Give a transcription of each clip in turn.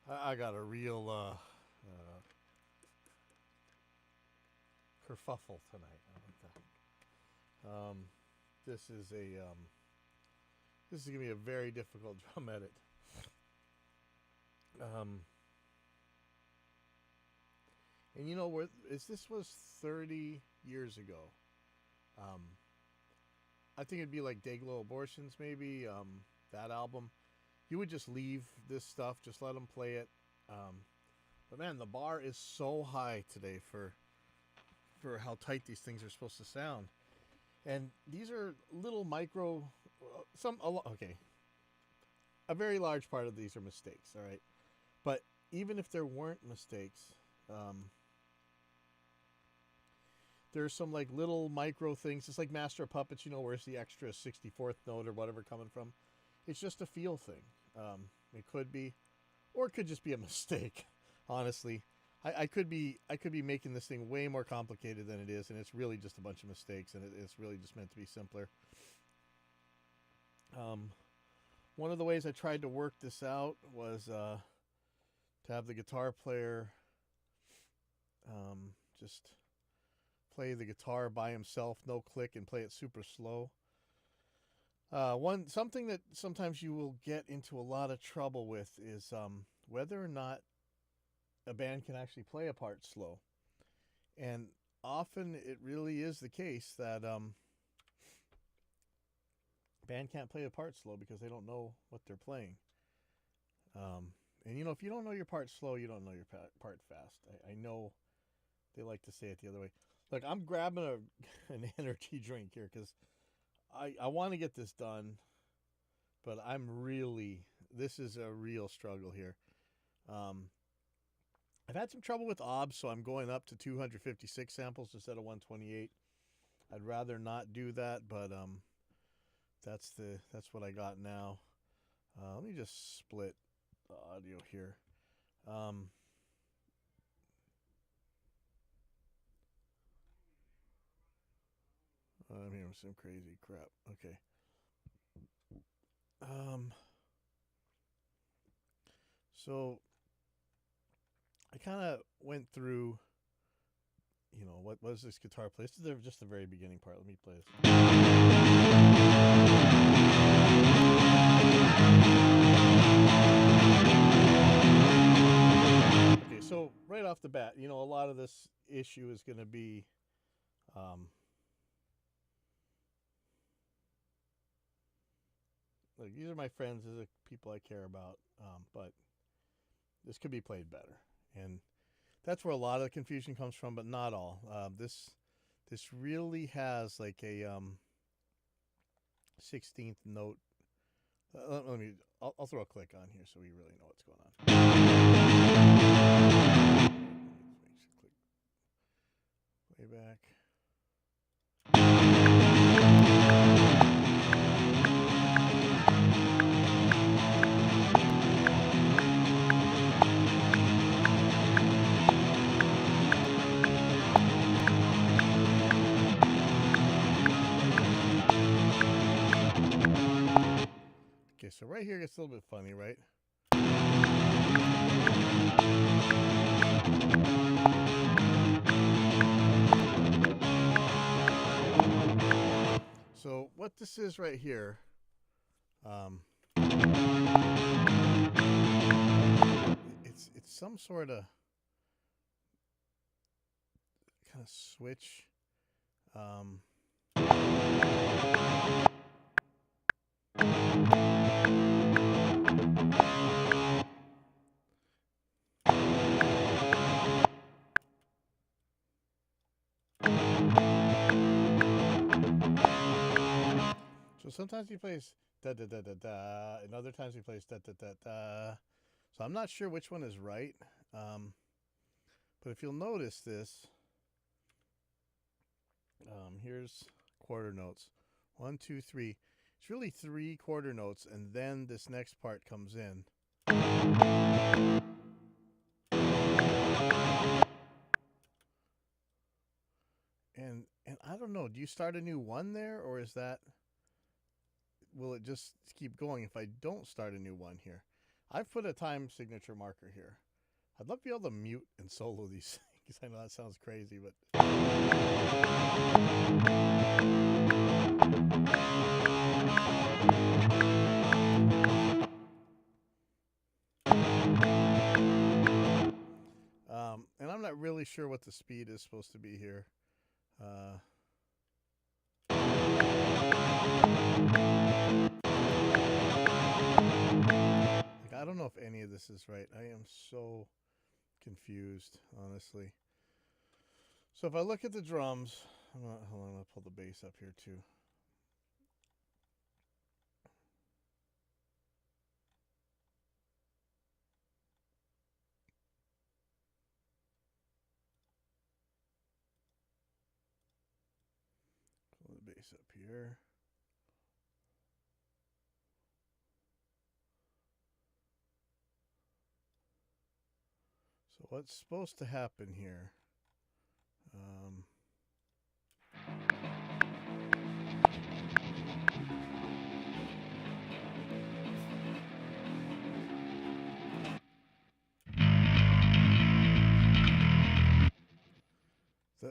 I got a real kerfuffle tonight. I like that. This is a this is gonna be a very difficult drum edit. Um, and you know where this was 30 years ago. Um, I think it'd be like Dayglow Abortions, maybe that album. You would just leave this stuff, just let them play it. But man, the bar is so high today for how tight these things are supposed to sound. And these are little micro, okay, a very large part of these are mistakes, all right? But even if there weren't mistakes, there's some like little micro things. It's like Master of Puppets, where's the extra 64th note or whatever coming from? It's just a feel thing. It could be, or it could just be a mistake, honestly. I could be making this thing way more complicated than it is, and it's really just a bunch of mistakes, and it's really just meant to be simpler. One of the ways I tried to work this out was to have the guitar player just play the guitar by himself, no click, and play it super slow. Something that sometimes you will get into a lot of trouble with is whether or not a band can actually play a part slow. And often it really is the case that band can't play a part slow because they don't know what they're playing. And if you don't know your part slow, you don't know your part fast. I know they like to say it the other way. Look, I'm grabbing an energy drink here because I want to get this done, but this is a real struggle here. I've had some trouble with OBS, so I'm going up to 256 samples instead of 128. I'd rather not do that, but that's what I got now. Let me just split the audio here. I'm hearing some crazy crap. Okay. So I kind of went through, what was this guitar play? This is just the very beginning part. Let me play this. Okay, so right off the bat, a lot of this issue is going to be look, these are my friends, these are people I care about, but this could be played better. And that's where a lot of the confusion comes from, but not all. This really has like a 16th note. I'll throw a click on here so we really know what's going on. Click playback. Okay, so right here gets a little bit funny, right? So what this is right here, it's some sort of kind of switch. So sometimes he plays da da da da da, and other times he plays da da da da. So I'm not sure which one is right. But if you'll notice this, here's quarter notes. 1, 2, 3. It's really 3 quarter notes, and then this next part comes in. And I don't know, do you start a new 1 there, or will it just keep going if I don't start a new 1 here? I've put a time signature marker here. I'd love to be able to mute and solo these things. I know that sounds crazy, but and I'm not really sure what the speed is supposed to be here. Like, I don't know if any of this is right. I am so confused, honestly. So if I look at the drums, hold on, I'm gonna pull the bass up here too. Pull the bass up here. So what's supposed to happen here?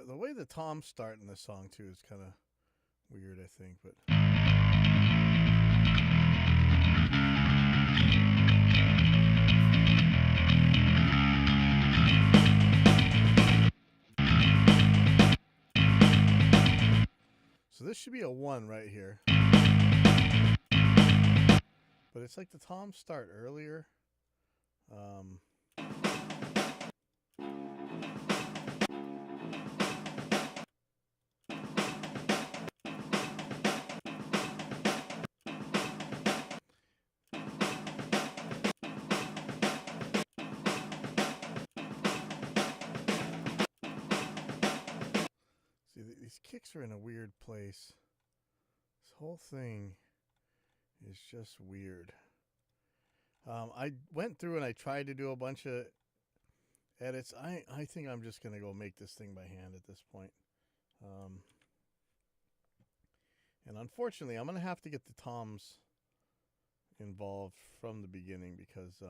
The way the toms start in this song too is kind of weird, I think, but. So this should be a 1 right here. But it's like the toms start earlier. See, these kicks are in a weird place. This whole thing is just weird. I went through and I tried to do a bunch of edits. I think I'm just going to go make this thing by hand at this point. And unfortunately, I'm going to have to get the toms involved from the beginning because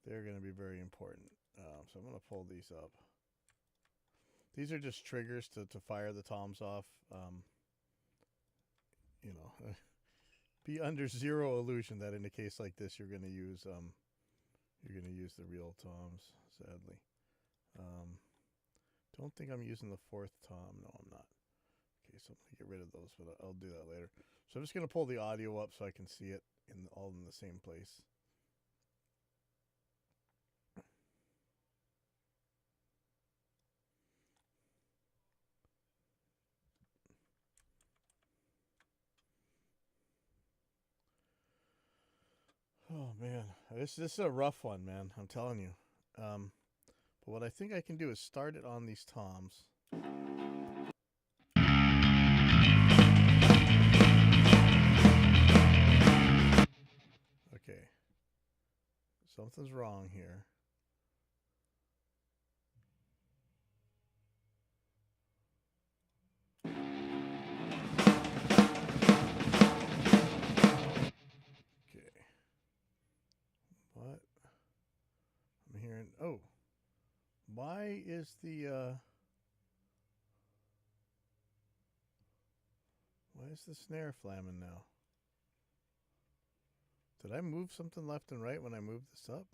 they're going to be very important. So I'm going to pull these up. These are just triggers to fire the toms off. You know, be under zero illusion that in a case like this you're going to use the real toms. Sadly, don't think I'm using the fourth tom. No, I'm not. Okay, so I'm going to get rid of those, but I'll do that later. So I'm just going to pull the audio up so I can see it all in the same place. Oh man, this is a rough one, man. I'm telling you. But what I think I can do is start it on these toms. Okay. Something's wrong here. Okay. What? I'm hearing. Oh. Why is the snare flamming now? Did I move something left and right when I moved this up?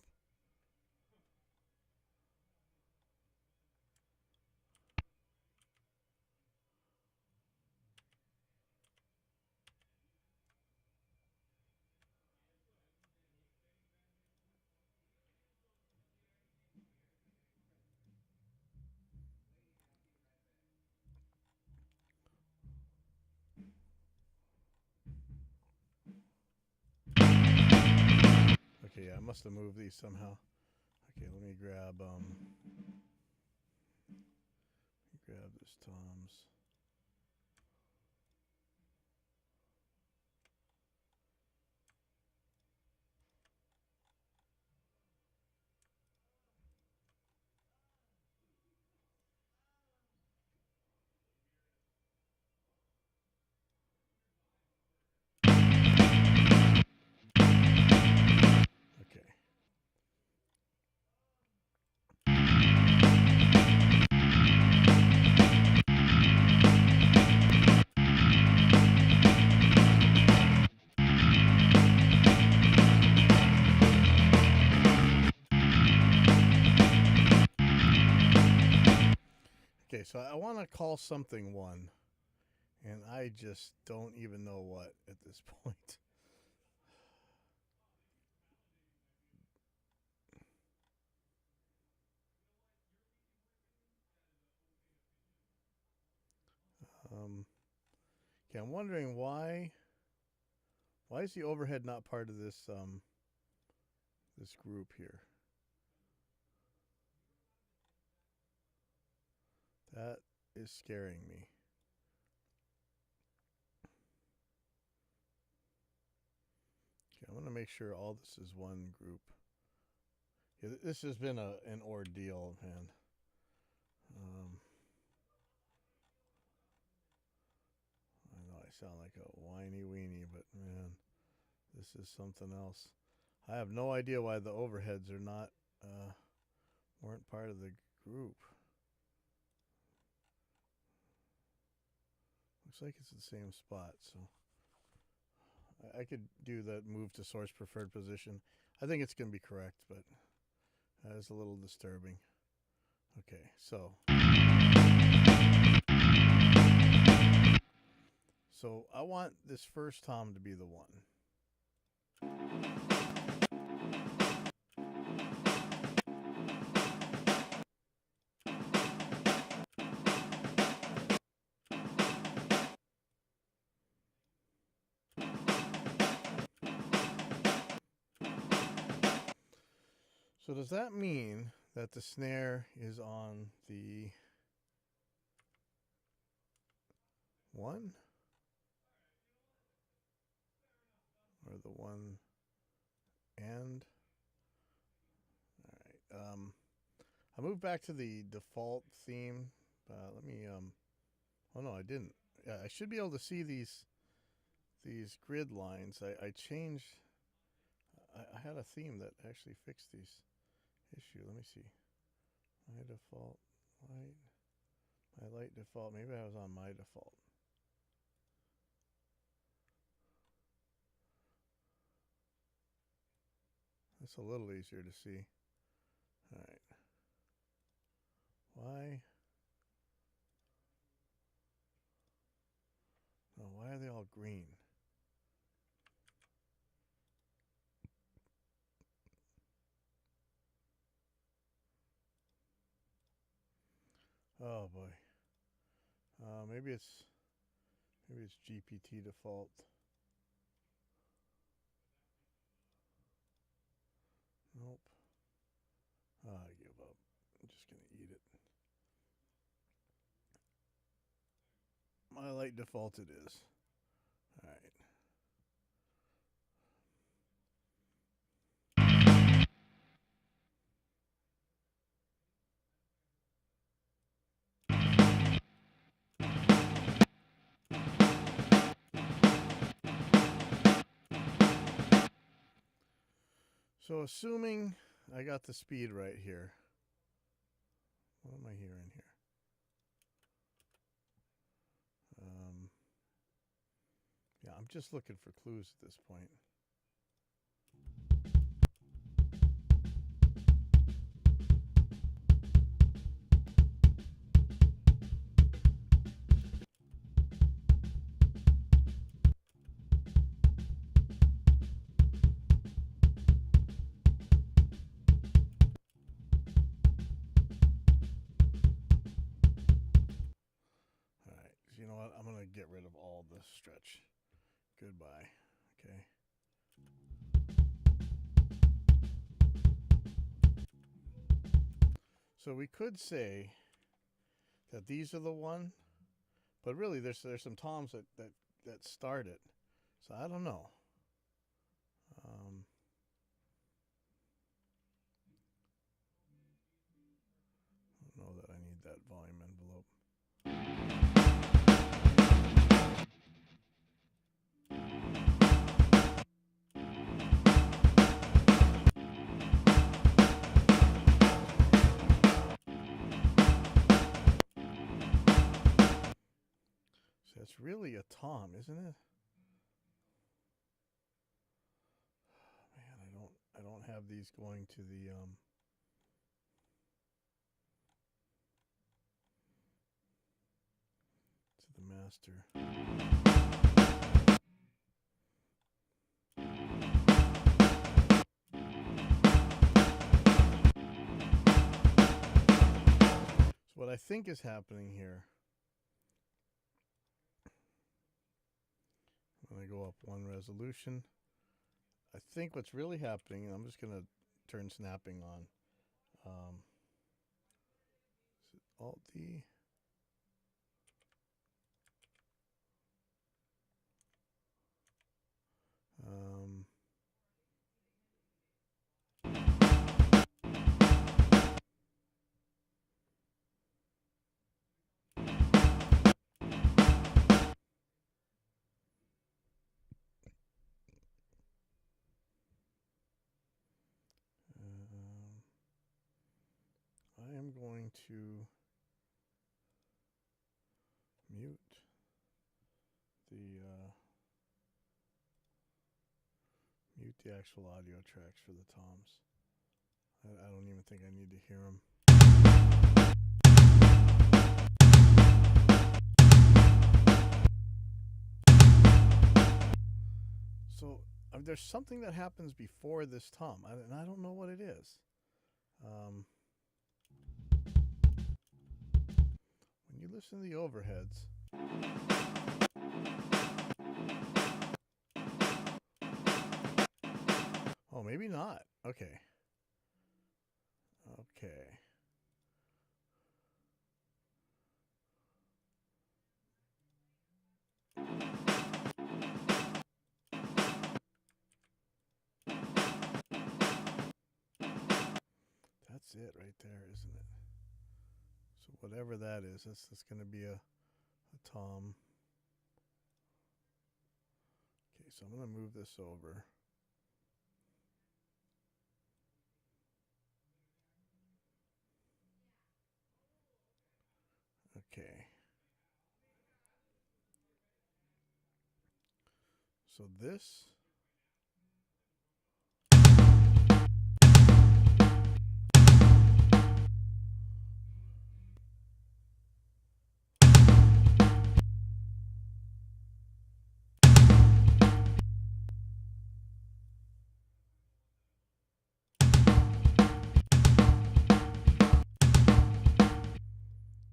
Okay, yeah, I must have moved these somehow. Okay, let me grab this toms. to call something one, and I just don't even know what at this point. Okay, I'm wondering why is the overhead not part of this this group here? That is scaring me. Okay, I want to make sure all this is one group. Yeah, this has been an ordeal, man. I know I sound like a whiny weenie, but man, this is something else. I have no idea why the overheads are not weren't part of the group. Looks like it's the same spot, so I could do that move to source preferred position. I think it's going to be correct, but that is a little disturbing. Okay, so I want this first tom to be the one. So does that mean that the snare is on the 1? Or the 1 and? Alright, I moved back to the default theme. Let me, oh no, I didn't. Yeah, I should be able to see these grid lines. I changed, I had a theme that actually fixed these issue. Let me see. My default light, my light default. Maybe I was on my default. That's a little easier to see. All right. Why? No, why are they all green? Oh boy. Maybe it's GPT default. Nope. I give up. I'm just gonna eat it. My light default it is. All right. So assuming I got the speed right here. What am I hearing here? Yeah, I'm just looking for clues at this point. All right, so you know what? I'm going to get rid of all the stretch. Goodbye. Okay. So we could say that these are the one, but really there's some toms that start it. So I don't know. I don't know that I need that volume envelope. So it's really a tom, isn't it? Man, I don't have these going to the master. So what I think is happening here, when I go up one resolution, I think what's really happening, and I'm just going to turn snapping on. Is it Alt D? I am going to mute the actual audio tracks for the toms. I don't even think I need to hear them. So there's something that happens before this tom, and I don't know what it is. When you listen to the overheads, oh, maybe not. Okay. That's it right there, isn't it? So whatever that is, that's going to be a tom. Okay, so I'm going to move this over. Okay. So this.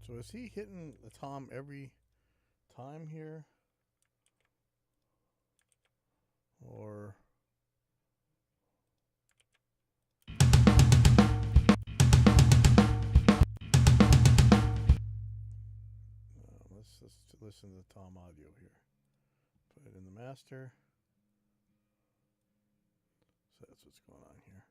So is he hitting the tom every time here? Or let's just listen to the tom audio here. Put it in the master. So that's what's going on here.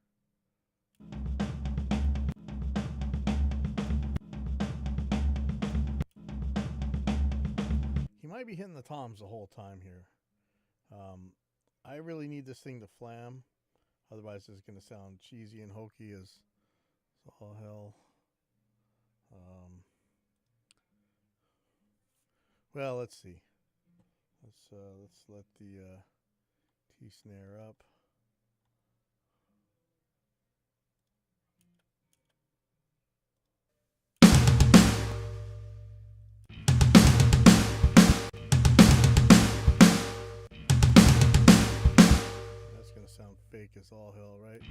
He might be hitting the toms the whole time here. I really need this thing to flam. Otherwise, it's going to sound cheesy and hokey as all hell. Well, let's see. Let's let the T snare up. That's going to sound fake as all hell, right?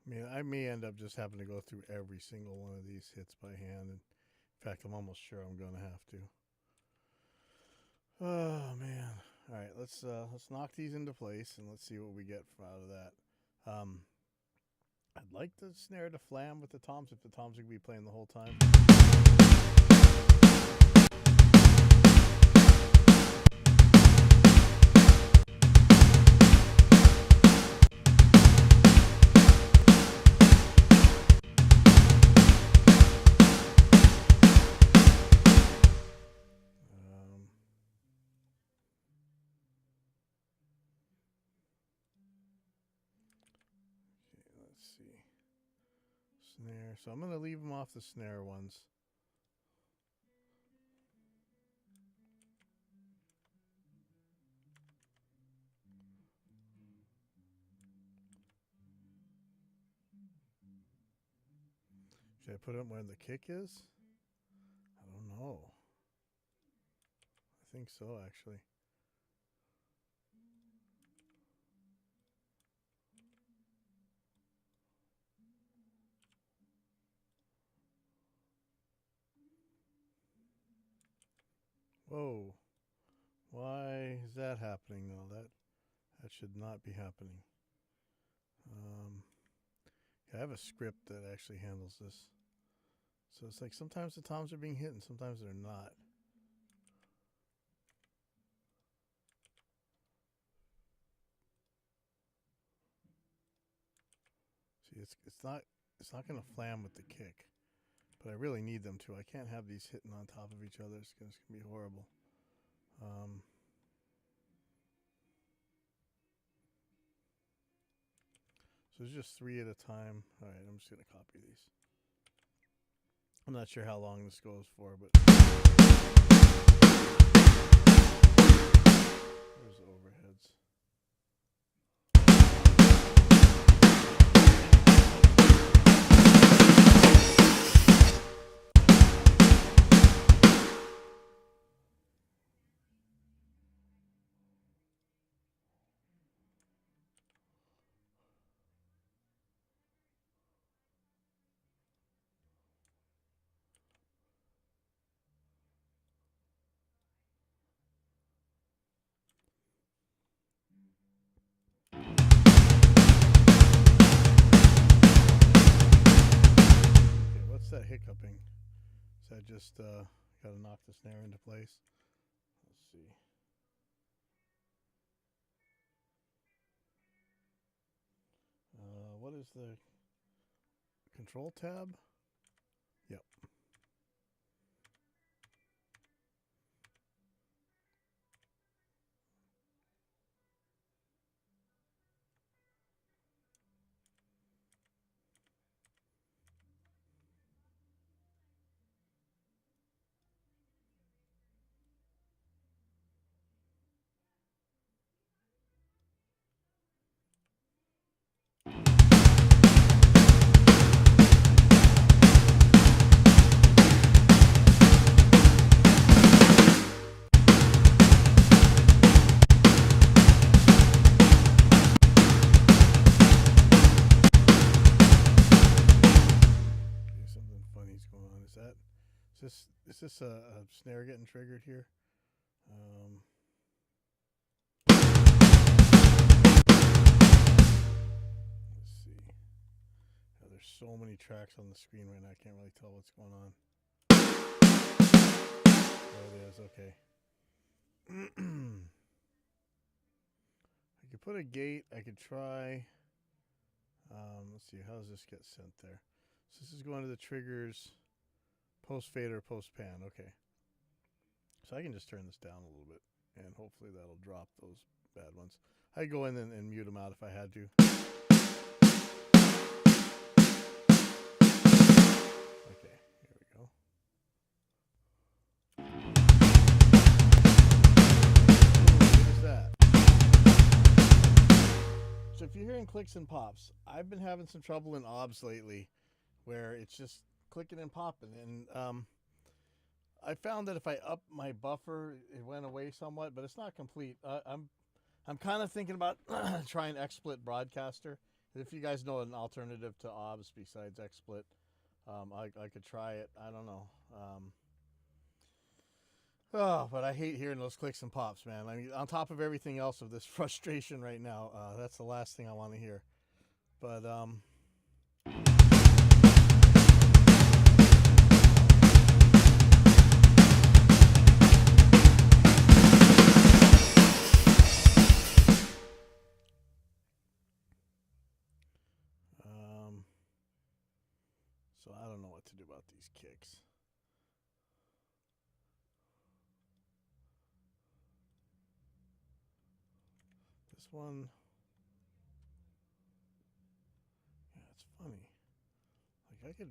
I mean, I may end up just having to go through every single one of these hits by hand. In fact, I'm almost sure I'm going to have to. Oh man! All right, let's knock these into place and let's see what we get out of that. I'd like the snare to flam with the toms if the toms are going to be playing the whole time. see. Snare. So I'm going to leave them off the snare ones. Should I put it where the kick is? I don't know. I think so, actually. Whoa. Why is that happening, though? That should not be happening. Yeah, I have a script that actually handles this. So it's like sometimes the toms are being hit and sometimes they're not. See, it's not going to flam with the kick, but I really need them to. I can't have these hitting on top of each other. It's going to be horrible. So it's just 3 at a time. All right, I'm just going to copy these. I'm not sure how long this goes for, but there's the overheads. What's that hiccuping? Is that just got to knock the snare into place? Let's see. What is the control tab? Yep. Is this a snare getting triggered here? Let's see. Yeah, there's so many tracks on the screen right now. I can't really tell what's going on. There it is. Okay. I could put a gate. I could try. Let's see. How does this get sent there? So this is going to the triggers. Post fade or post pan. Okay. So I can just turn this down a little bit, and hopefully that'll drop those bad ones. I'd go in and mute them out if I had to. Okay, here we go. What is that? So if you're hearing clicks and pops, I've been having some trouble in OBS lately where it's just clicking and popping, and I found that if I up my buffer, it went away somewhat, but it's not complete. I'm kind of thinking about trying XSplit Broadcaster. If you guys know an alternative to OBS besides XSplit, I could try it. I don't know. But I hate hearing those clicks and pops, man. I mean, on top of everything else of this frustration right now, that's the last thing I want to hear. But so I don't know what to do about these kicks. This one, yeah, it's I could.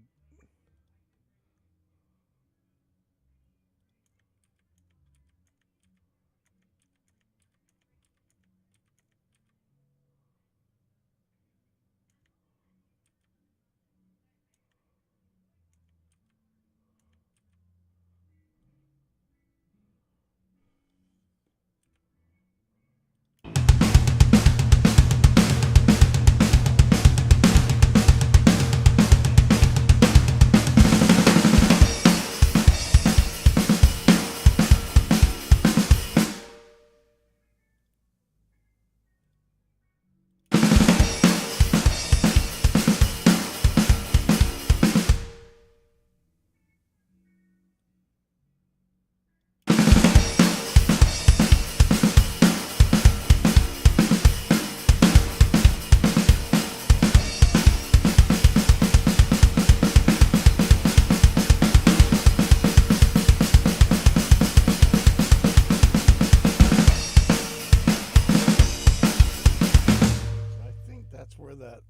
I think that's where that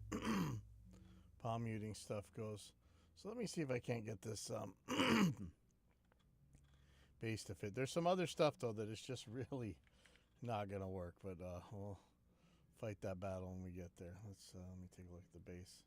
palm muting stuff goes. So let me see if I can't get this base to fit. There's some other stuff though that is just really not gonna work, but we'll fight that battle when we get there. Let me take a look at the base.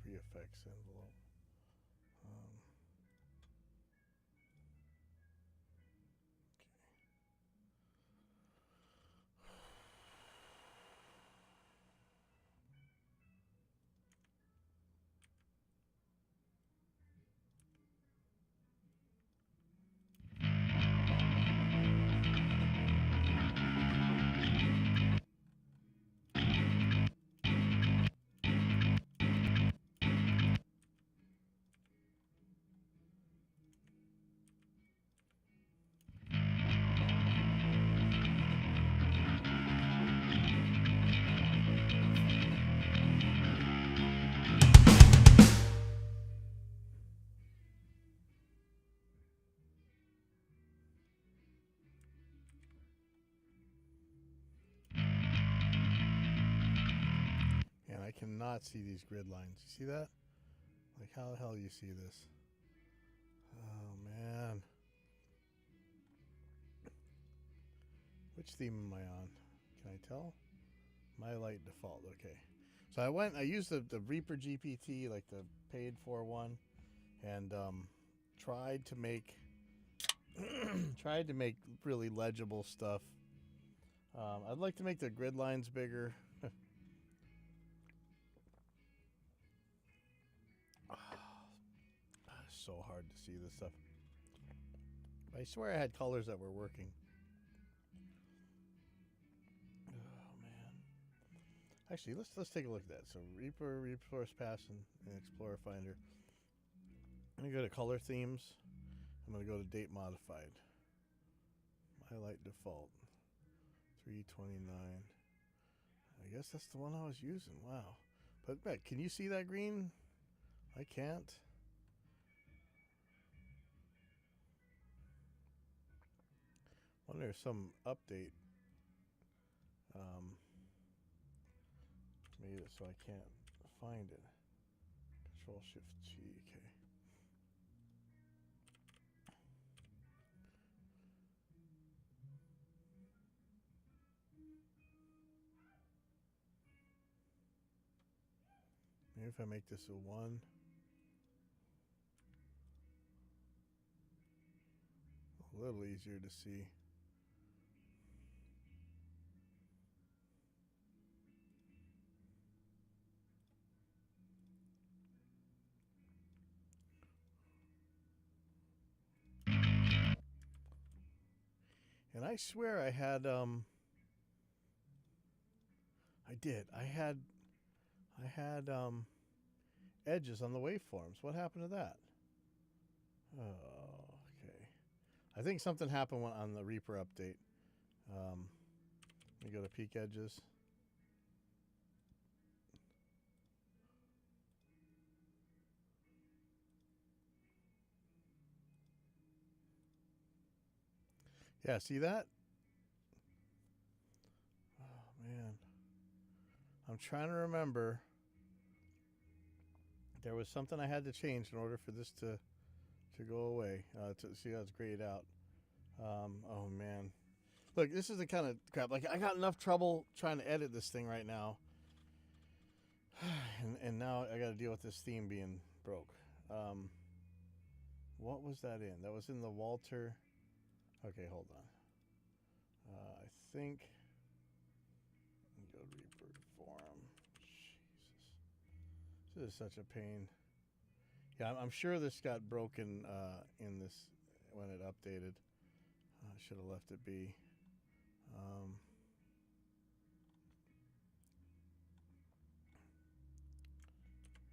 Pre-effects envelope. And I cannot see these grid lines. You see that? Like, how the hell do you see this? Oh, man. Which theme am I on? Can I tell? My light default. Okay. So I used the Reaper GPT, like the paid for one, and tried to make really legible stuff. I'd like to make the grid lines bigger. So hard to see this stuff. I swear I had colors that were working. Oh man. Actually, let's take a look at that. So Reaper Resource Pass and Explorer Finder. I'm gonna go to color themes. I'm gonna go to date modified. Highlight default. 329. I guess that's the one I was using. Wow. But Beck, can you see that green? I can't. wonder if some update made it so I can't find it. Control Shift G. Okay. Maybe if I make this a 1. A little easier to see. And I swear I had I did. I had edges on the waveforms. What happened to that? Oh, okay. I think something happened on the Reaper update. Let me go to peak edges. Yeah, see that? Oh, man. I'm trying to remember. There was something I had to change in order for this to go away. To see how it's grayed out. Oh, man. Look, this is the kind of crap. Like, I got enough trouble trying to edit this thing right now. And now I got to deal with this theme being broke. What was that in? That was in the Walter. Okay, hold on. I think. Go Reaper Forum. Jesus, this is such a pain. Yeah, I'm sure this got broken in this when it updated. I should have left it be.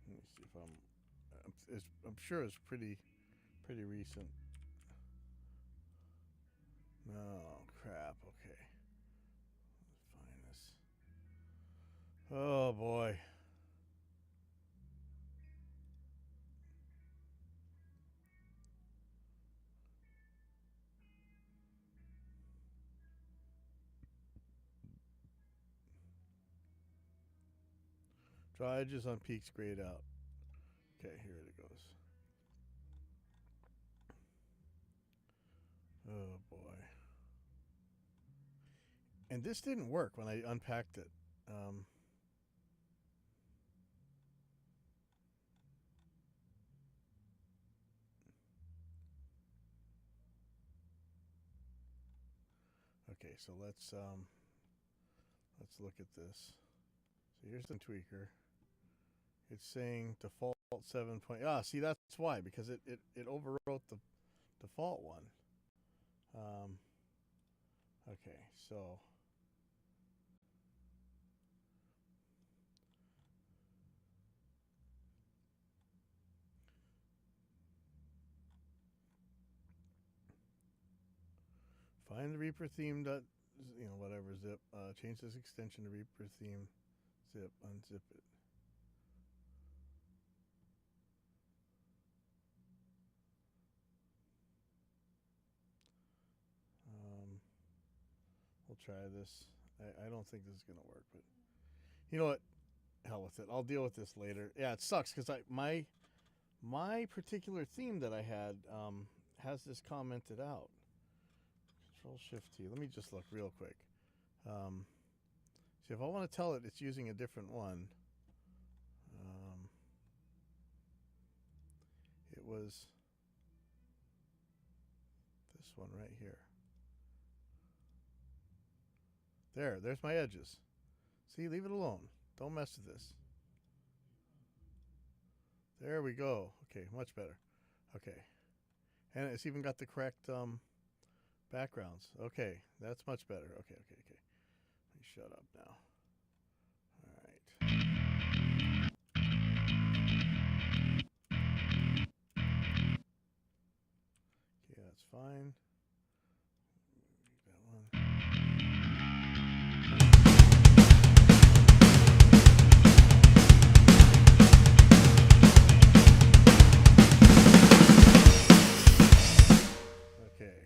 Let me see if I'm sure it's pretty recent. No, crap. Okay. Let's find this. Oh, boy. Draw edges on peaks grayed out. Okay, here it goes. Oh, boy. And this didn't work when I unpacked it. Okay, so let's look at this. So here's the tweaker. It's saying default 7. See, that's why, because it overwrote the default one. Okay, so find the Reaper theme whatever zip. Change this extension to Reaper theme zip. Unzip it. We'll try this. I don't think this is gonna work, but you know what? Hell with it. I'll deal with this later. Yeah, it sucks because my particular theme that I had has this commented out. Control Shift T. Let me just look real quick. See, if I want to tell it it's using a different one, it was this one right here. There's my edges. See, leave it alone. Don't mess with this. There we go. Okay, much better. Okay. And it's even got the correct backgrounds. Okay, that's much better. Okay. Let me shut up now. All right. Okay, that's fine. That one. Okay.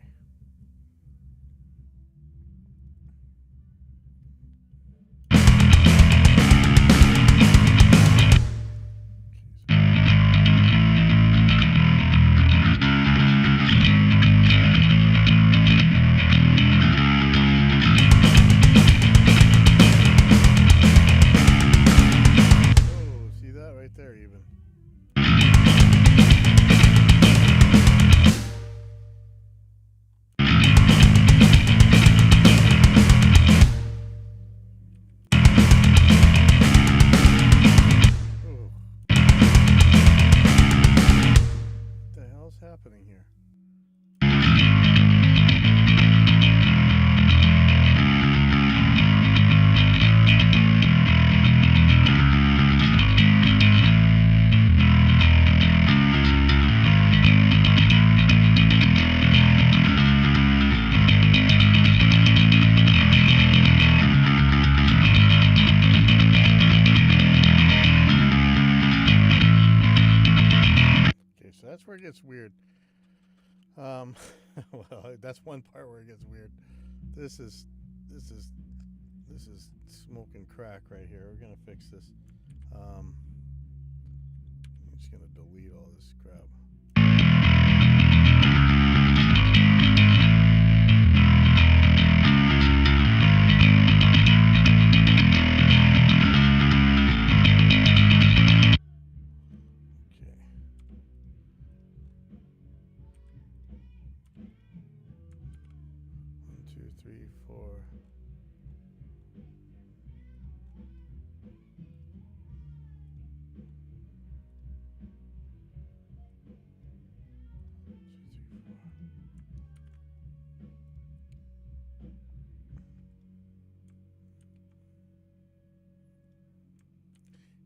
that's where it gets weird. Well, that's one part where it gets weird. This is smoking crack right here. We're gonna fix this. I'm just gonna delete all this crap.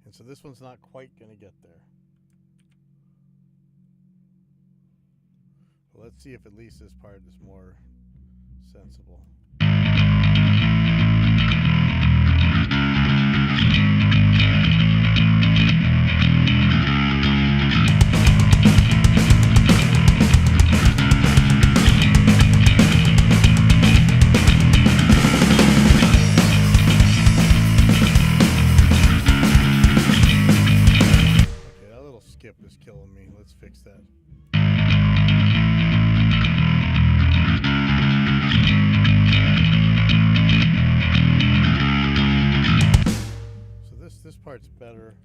And so this one's not quite going to get there. But let's see if at least this part is more sensible. Skip is killing me. Let's fix that. So this part's better.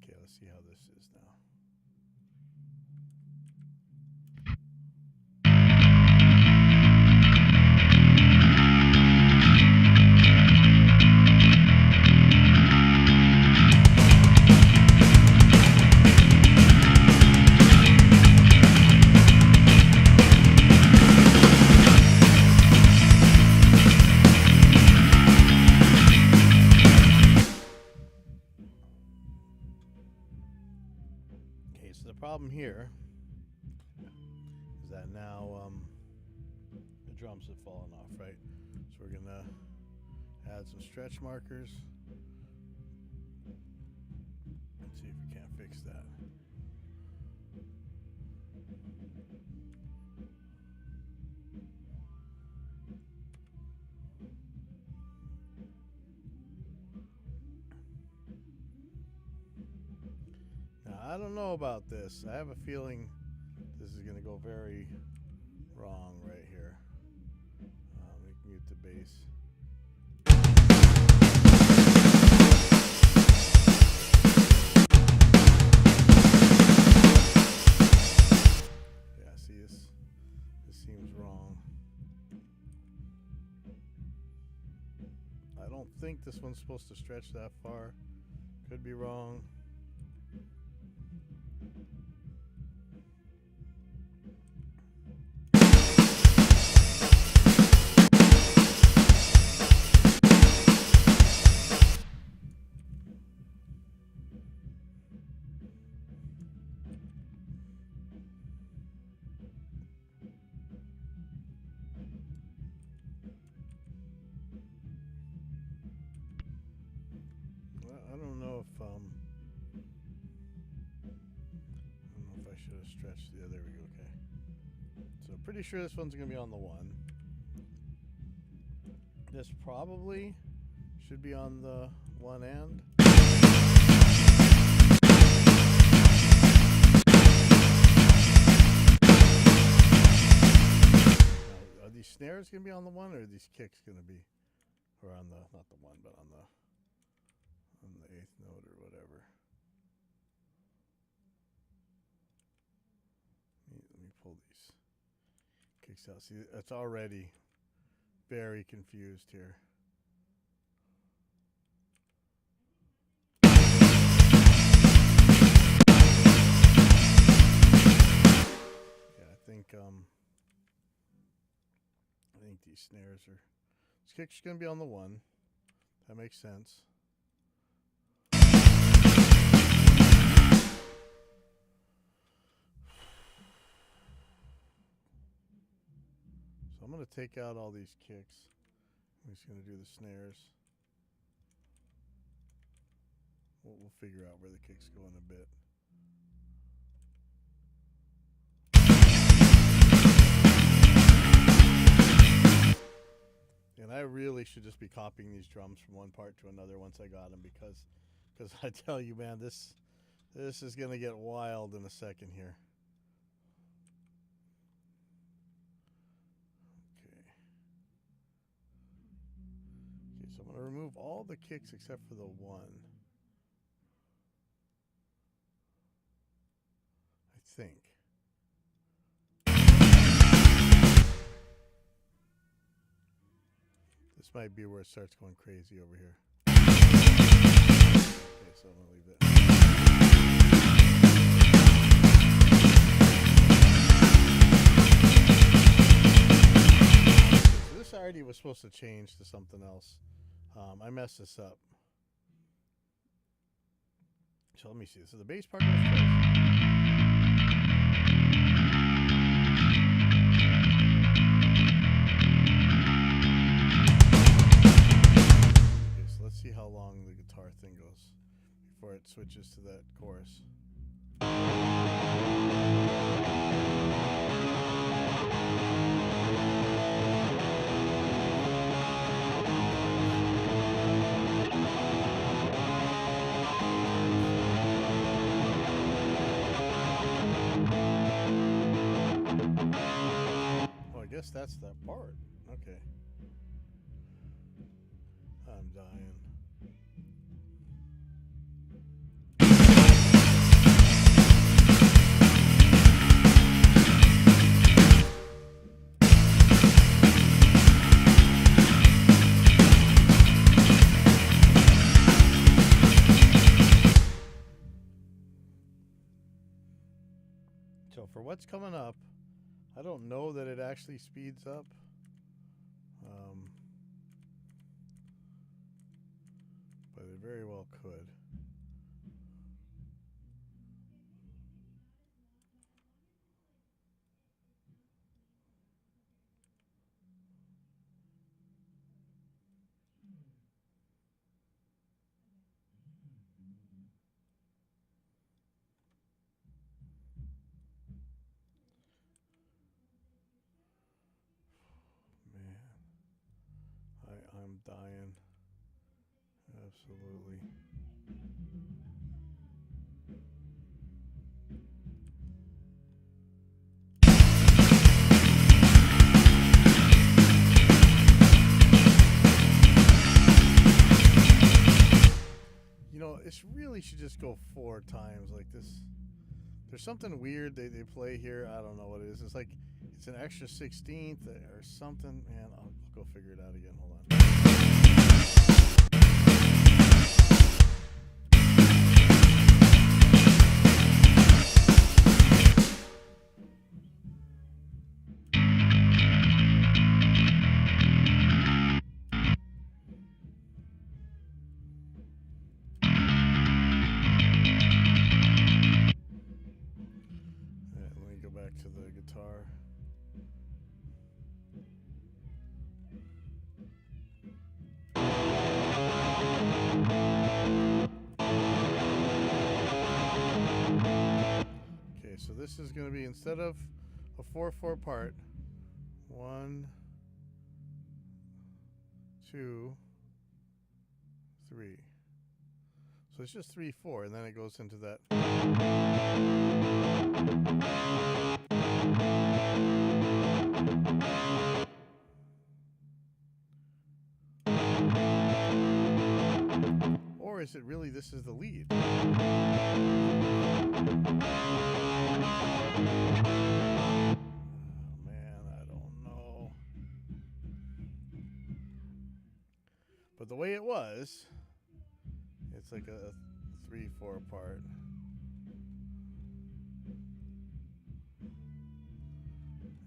Okay, let's see how this is now. So the problem here is that now the drums have fallen off, right? So we're gonna add some stretch markers. Let's see if we can't fix that. I don't know about this. I have a feeling this is going to go very wrong right here. Let me mute the bass. Yeah, see, this seems wrong. I don't think this one's supposed to stretch that far. Could be wrong. I don't know if I should have stretched. Yeah, there we go. Okay. So pretty sure this one's gonna be on the 1. This probably should be on the 1 end. Now, are these snares gonna be on the 1, or are these kicks gonna be, or on the, not the 1, but on the 8th note or whatever. Let me pull these kicks out. See, it's already very confused here. Yeah, I think these snares are. This kick's gonna be on the 1. That makes sense. So I'm going to take out all these kicks. I'm just going to do the snares. We'll figure out where the kicks go in a bit. And I really should just be copying these drums from one part to another once I got them, because I tell you, man, this is going to get wild in a second here. Okay, so I'm going to remove all the kicks except for the one. I think. This might be where it starts going crazy over here. Okay, so I'm going to leave it. So this already was supposed to change to something else. I messed this up. So let me see. So the bass part goes first. Let's see how long the guitar thing goes before it switches to that chorus. Oh, I guess that's that part. Okay. I'm dying. So for what's coming up, I don't know that it actually speeds up. But it very well could. I'm dying. Absolutely. You know, it really should just go 4 times like this. There's something weird they play here. I don't know what it is. It's like it's an extra 16th or something. Man, I'll go figure it out again. Hold on. Let me go back to the guitar. Okay, so this is going to be, instead of a 4/4 part, 1, 2, 3. So it's just 3/4, and then it goes into that. Or is it really this is the lead? Oh, man, I don't know. But the way it was, it's like a 3/4 part.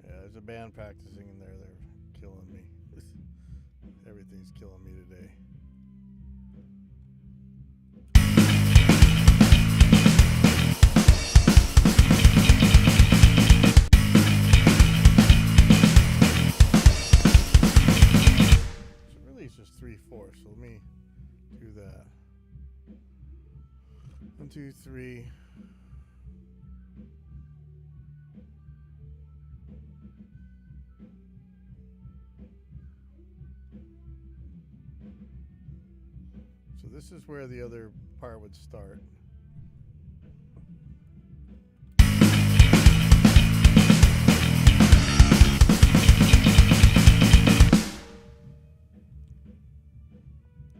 Yeah, there's a band practicing in there. They're killing me. Everything's killing me today. Do that. 1, 2, 3. So this is where the other part would start.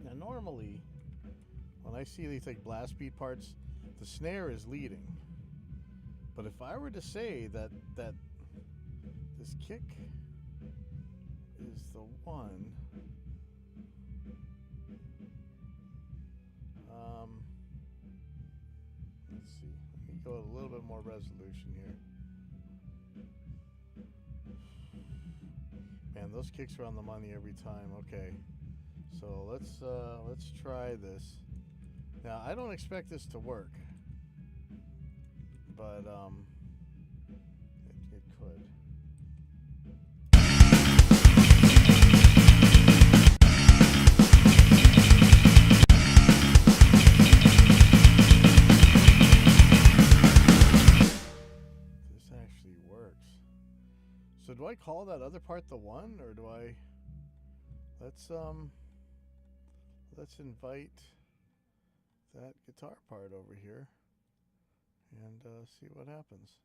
Now normally, when I see these like blast beat parts, the snare is leading. But if I were to say that this kick is the one, let's see. Let me go a little bit more resolution here. Man, those kicks are on the money every time. Okay, so let's try this. Now I don't expect this to work, but it could. This actually works. So do I call that other part the one, or do I? Let's invite that guitar part over here and see what happens.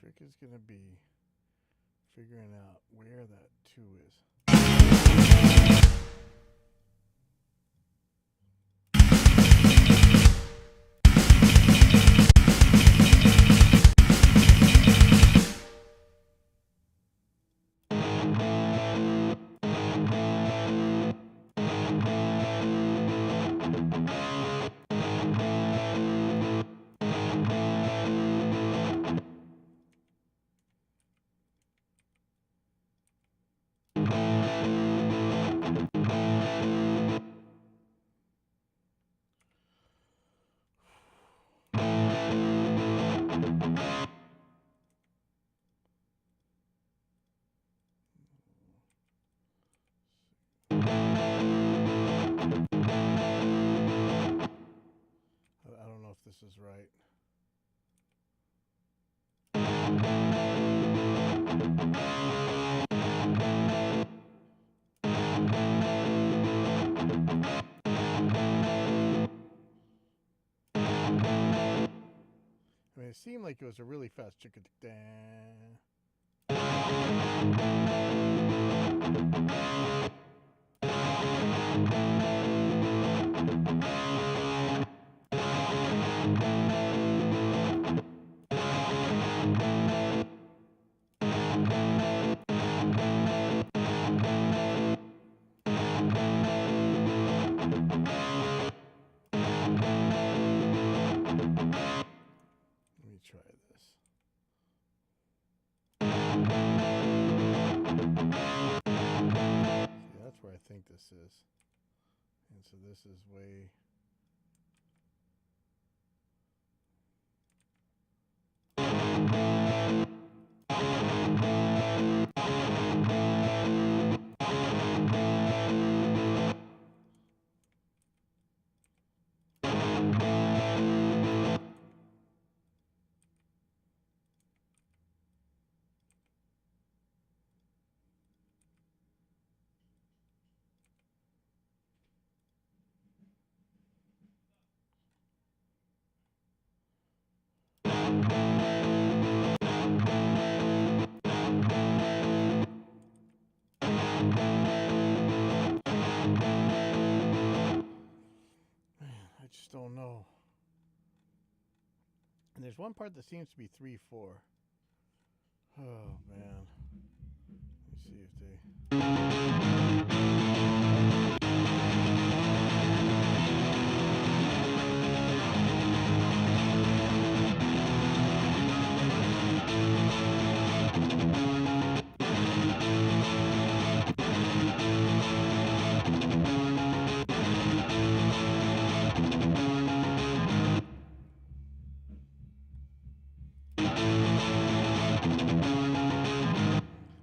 Trick is going to be figuring out where that 2 is. I don't know if this is right. I mean, it seemed like it was a really fast chicka da. Let me try this. See, that's where I think this is. And so this is way... just don't know. And there's one part that seems to be 3-4. Oh man. Let me see if they.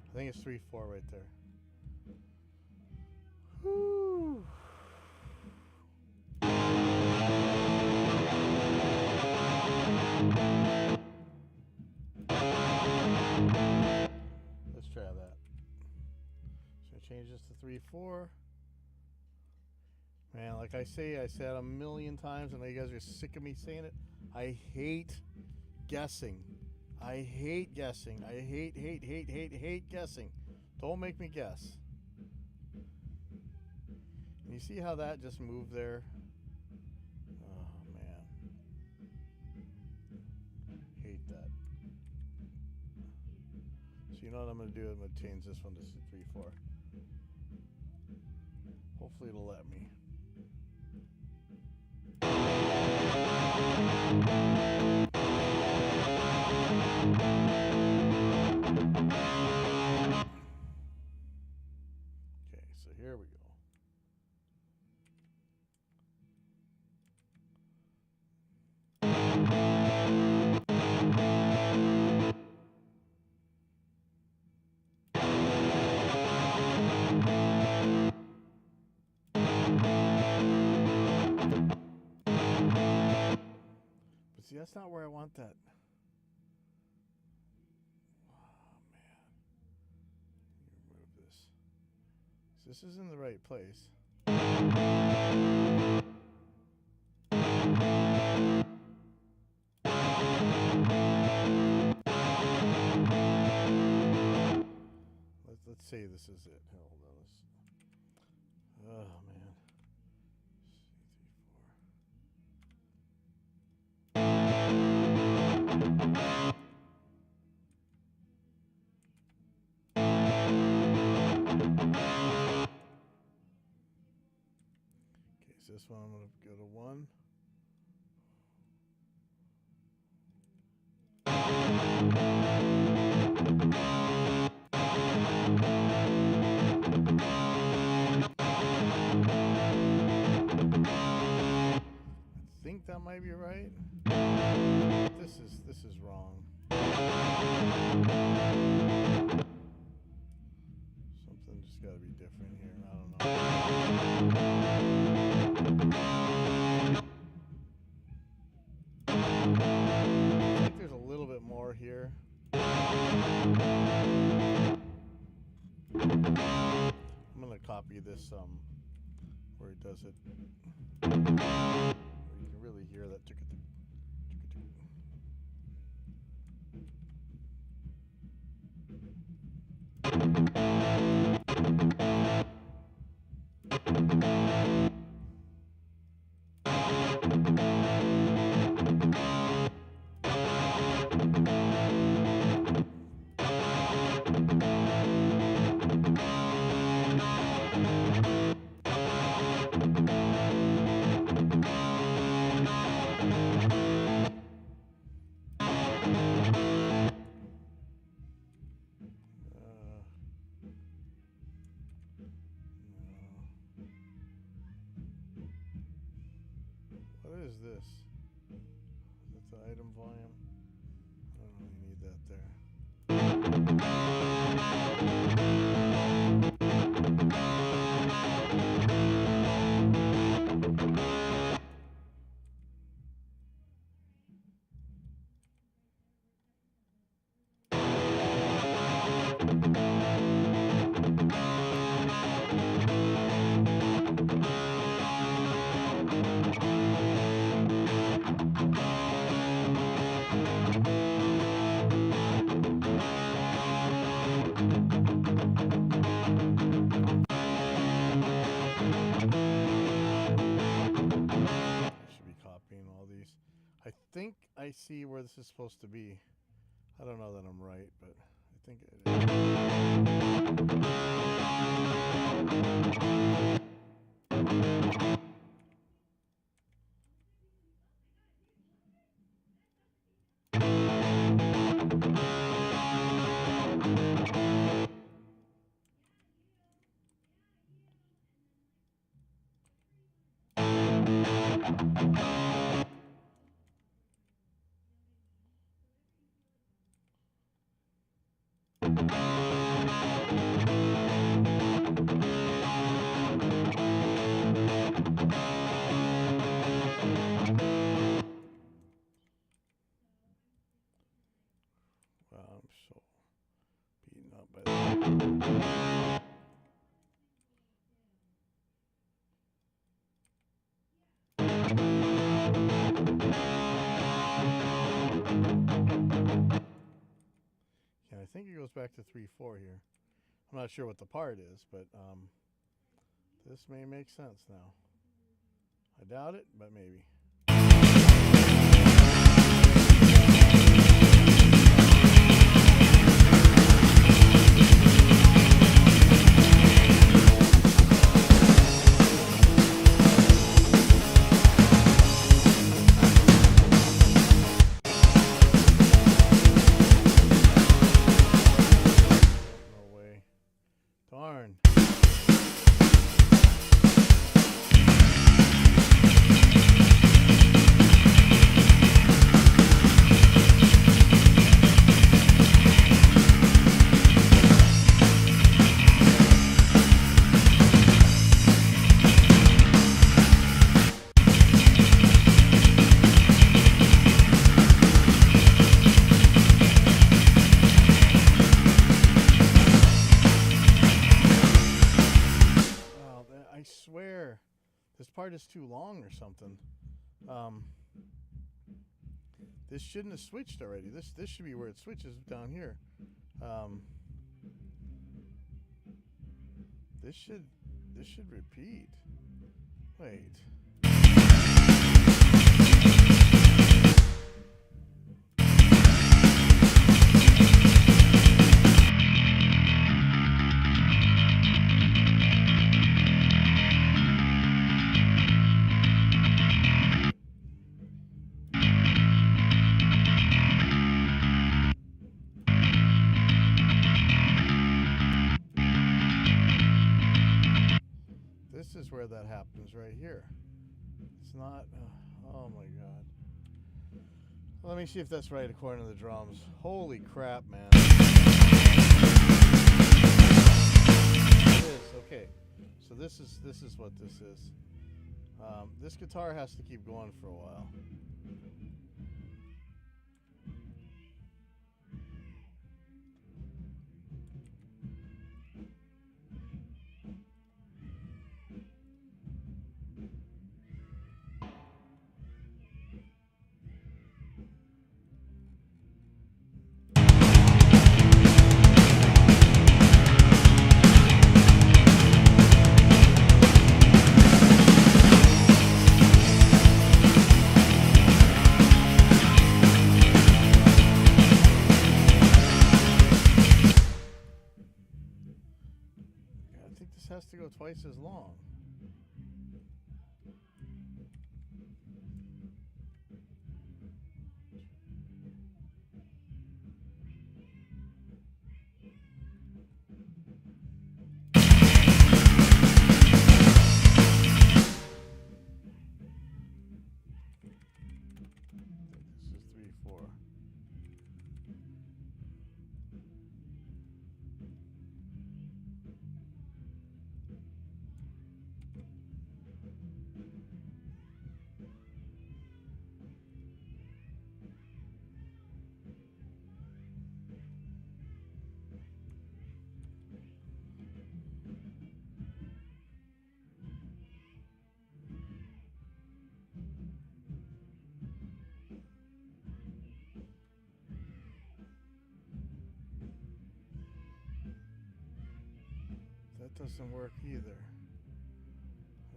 I think it's 3-4 right there. Whew. Let's try that. So change this to 3-4. Man, like I said a million times, and you guys are sick of me saying it. I hate guessing. I hate guessing. I hate guessing. Don't make me guess. And you see how that just moved there? Oh, man. Hate that. So you know what I'm going to do? I'm going to change this one to 3-4. Hopefully it'll let me. Okay, so here we go. But see, that's not where I want that. This is in the right place. Let's say this is it. Hold on. Oh man. This one I'm going to go to 1. I think that might be right. This is wrong. Something just got to be different here. I don't know. I think there's a little bit more here. I'm gonna copy this where he does it. You can really hear that. What is this? That's the item volume. I don't really need that there. I see where this is supposed to be. I don't know that I'm right, but I think it is. I'm so beaten up by that. Yeah, I think it goes back to 3/4 here. I'm not sure what the part is, but this may make sense now. I doubt it, but maybe. No way. Darn. I swear this part is too long or something. This shouldn't have switched already. This should be where it switches down here. This should repeat. Wait. This is where that happens right here. It's not. Oh my god. Let me see if that's right according to the drums. Holy crap, man. It is. Okay. So this is what this is. This guitar has to keep going for a while. I think this has to go twice as long. This is 3/4. That doesn't work either.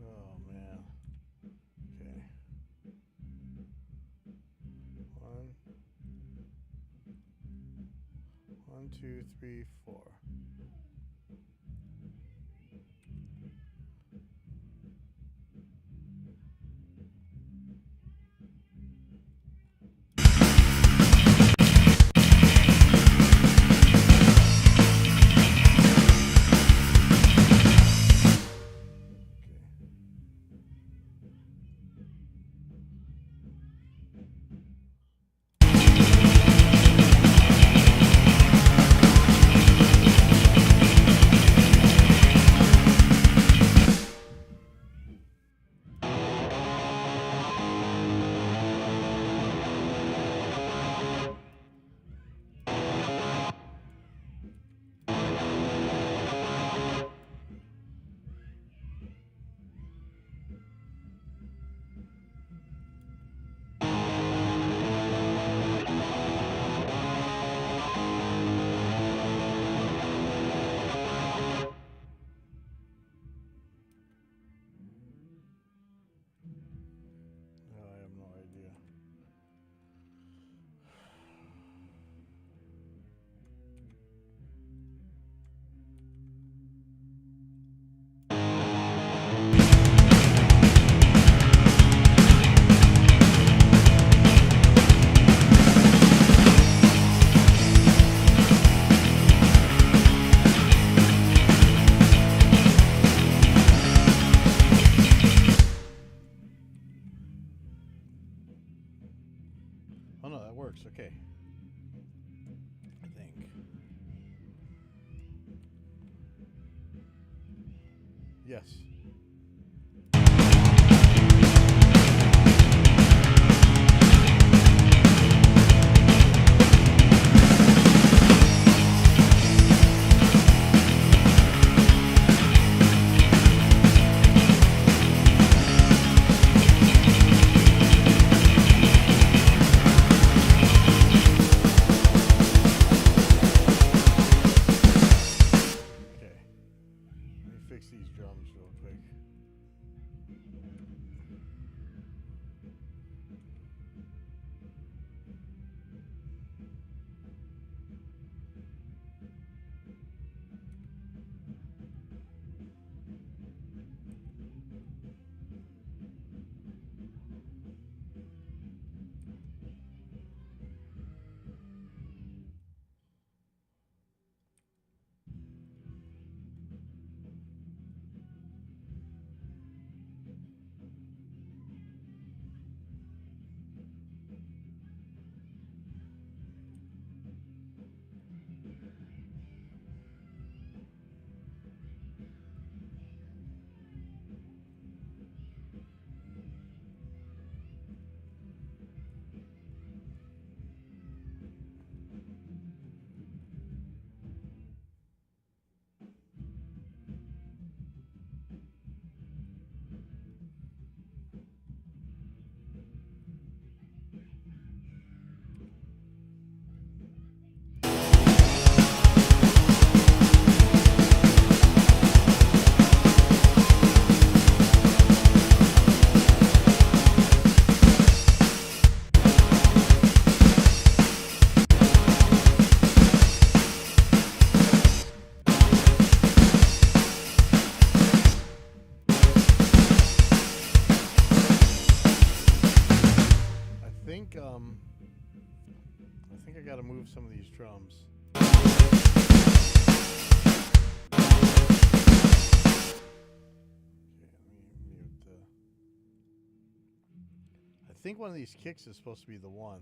Oh man. Okay. 1, 1, 2, 3, 4. I have no idea. Oh no, that works. Okay. I think. Yes. Fix these drums real quick. I think I gotta move some of these drums. Okay, let me mute the... I think one of these kicks is supposed to be the one.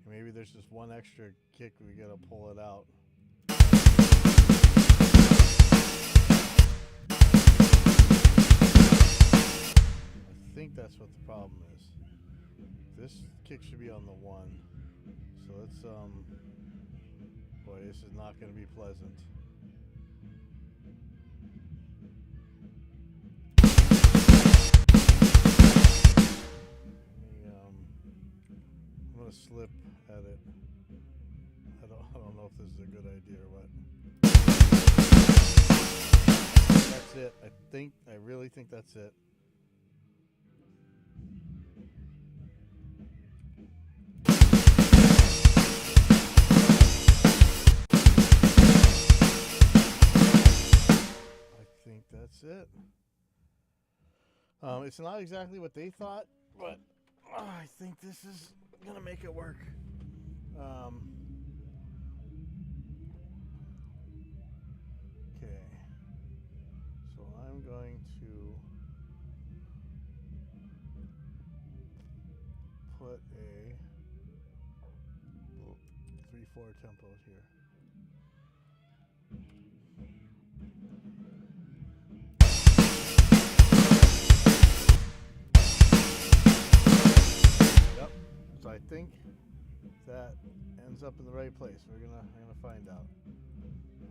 Maybe there's just one extra kick, we gotta pull it out. I think that's what the problem is. This kick should be on the one. So let's, boy, this is not going to be pleasant. I'm going to slip at it. I don't know if this is a good idea or what. That's it. I really think that's it. it. It's not exactly what they thought, but I think this is gonna make it work. Okay, so I'm going to put a 3/4 tempo here. Yep. So I think that ends up in the right place. We're gonna find out.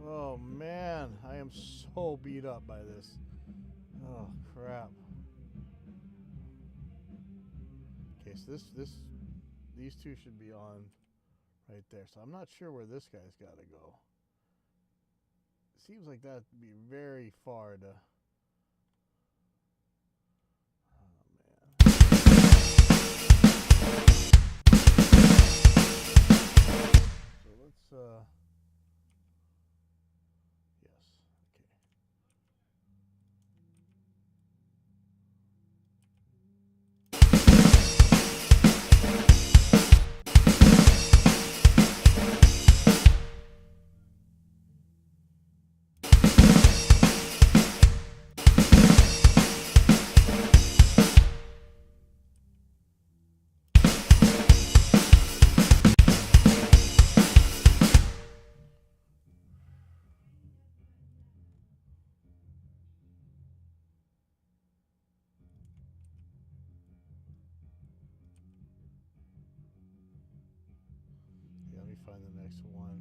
Oh man, I am so beat up by this. Oh crap. Okay, so these two should be on right there. So I'm not sure where this guy's got to go. Seems like that'd be very far to. Oh man. So let's yes. Okay. Yeah, let me find the next one.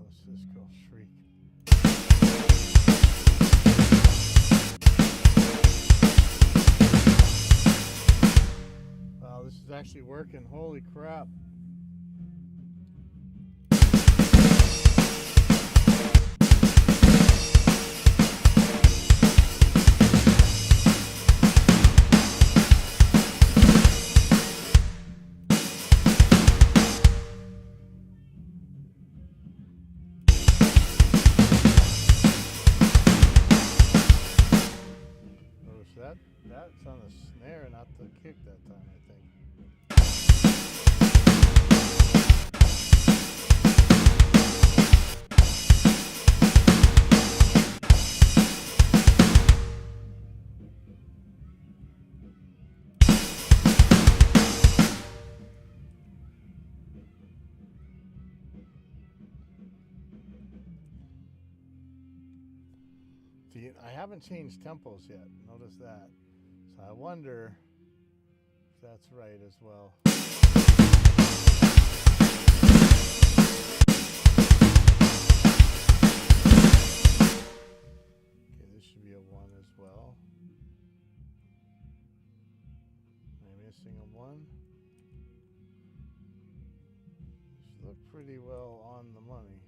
Let's just go shriek. Wow, this is actually working. Holy crap. That's on the snare, not the kick that time, I think. See, I haven't changed tempos yet. Notice that. So I wonder if that's right as well. Okay, this should be a 1 as well. Am I missing a 1? Should look pretty well on the money.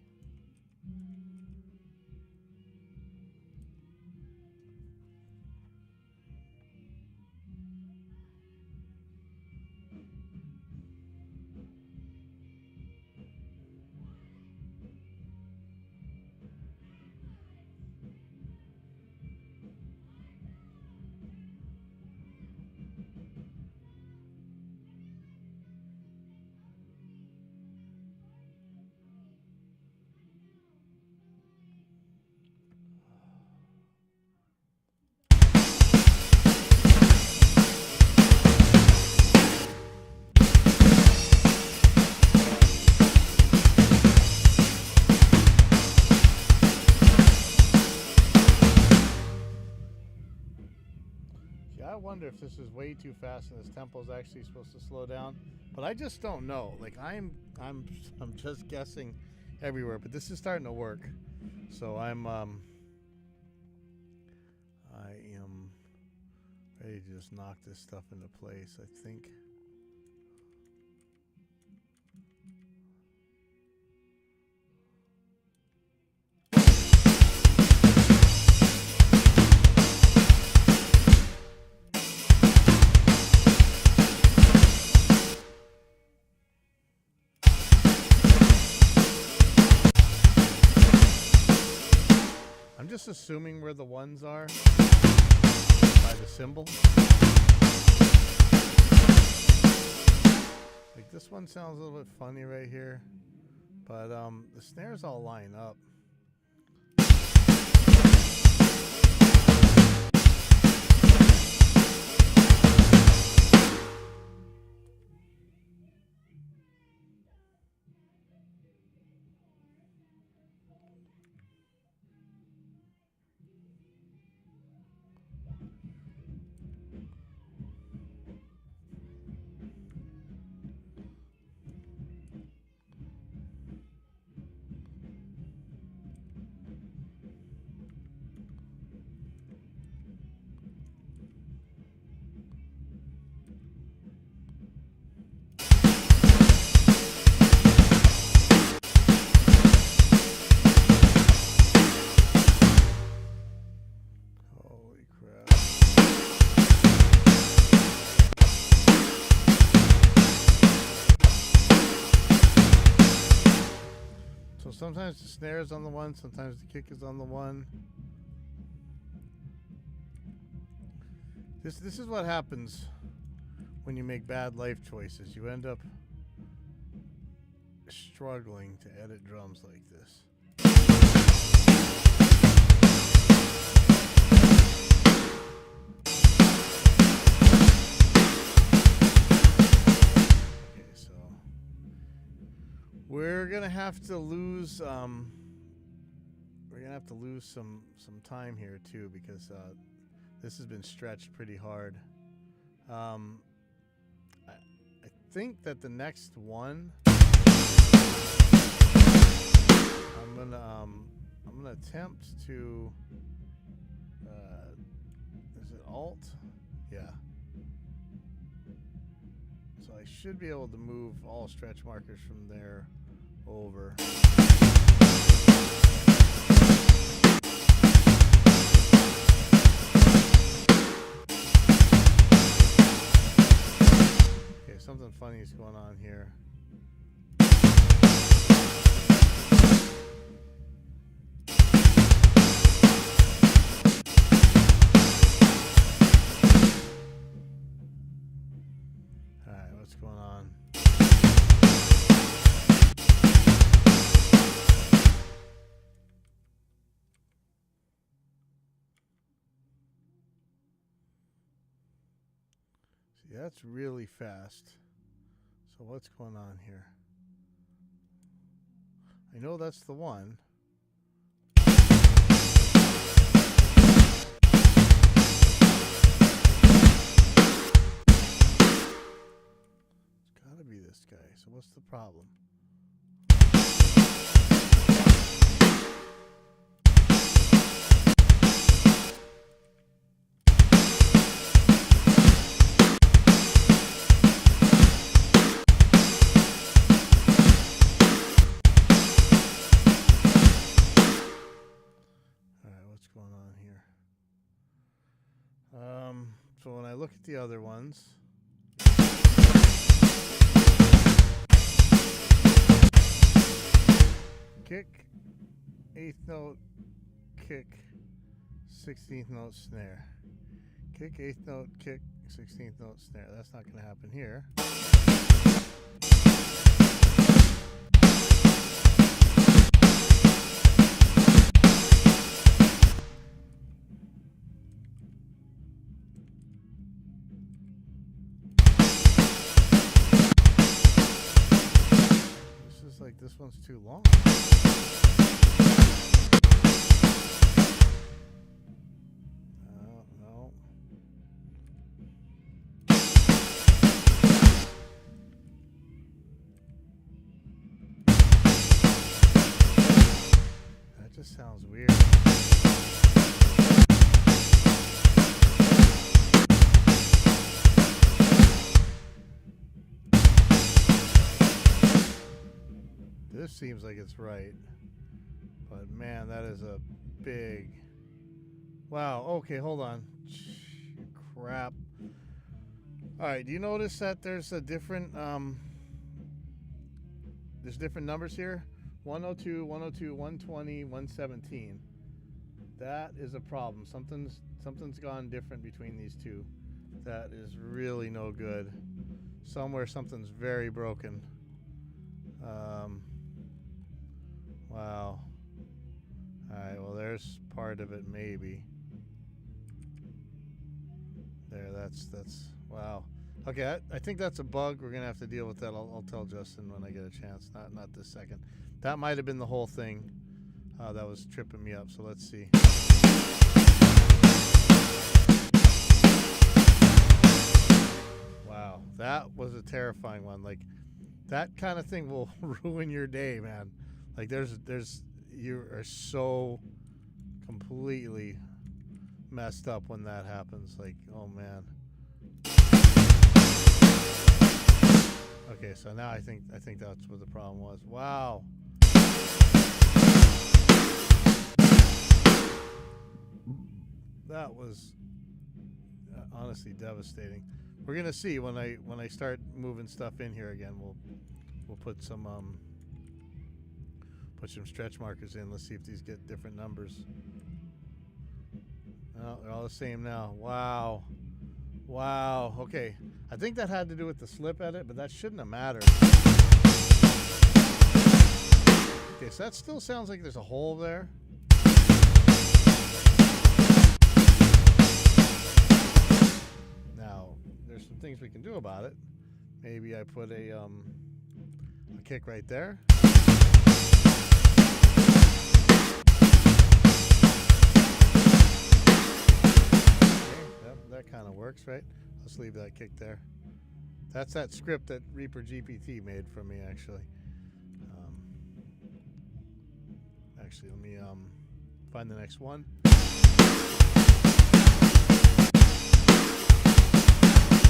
I wonder if this is way too fast and this tempo is actually supposed to slow down, but I just don't know. Like I'm just guessing everywhere, but this is starting to work. So I am ready to just knock this stuff into place, I think. just assuming where the ones are by the symbol. Like this one sounds a little bit funny right here, but the snares all line up. So sometimes the snare is on the one, sometimes the kick is on the one. This is what happens when you make bad life choices. You end up struggling to edit drums like this. We're gonna have to lose some time here too, because this has been stretched pretty hard. I think that the next one I'm gonna attempt to is it Alt? Yeah. So I should be able to move all stretch markers from there over. Okay, something funny is going on here. Alright, what's going on? See, that's really fast. So what's going on here? I know that's the one. It's gotta be this guy. So what's the problem? Going on here. So when I look at the other ones, kick, 8th note, kick, 16th note, snare. Kick, 8th note, kick, 16th note, snare. That's not going to happen here. Like this one's too long. No. That just sounds weird. This seems like it's right, but man, that is a big... Wow, okay, hold on. Crap. Alright, do you notice that there's a different, there's different numbers here? 102, 102, 120, 117. That is a problem. Something's gone different between these two. That is really no good. Somewhere something's very broken. Wow. Alright, well there's part of it maybe. There, that's wow. Okay, I think that's a bug. We're gonna have to deal with that. I'll tell Justin when I get a chance. Not this second. That might have been the whole thing that was tripping me up. So let's see. Wow, that was a terrifying one. Like that kind of thing will ruin your day, man. Like you are so completely messed up when that happens. Like, oh man. Okay, so now I think that's what the problem was. Wow. That was honestly devastating. We're gonna see when I start moving stuff in here again. We'll put some stretch markers in. Let's see if these get different numbers. No, they're all the same now. Wow. Wow. Okay. I think that had to do with the slip edit, but that shouldn't have mattered. Okay, so that still sounds like there's a hole there. Now, there's some things we can do about it. Maybe I put a kick right there. That kind of works, right? Let's leave that kick there. That's that script that Reaper GPT made for me, actually. Actually, let me find the next one.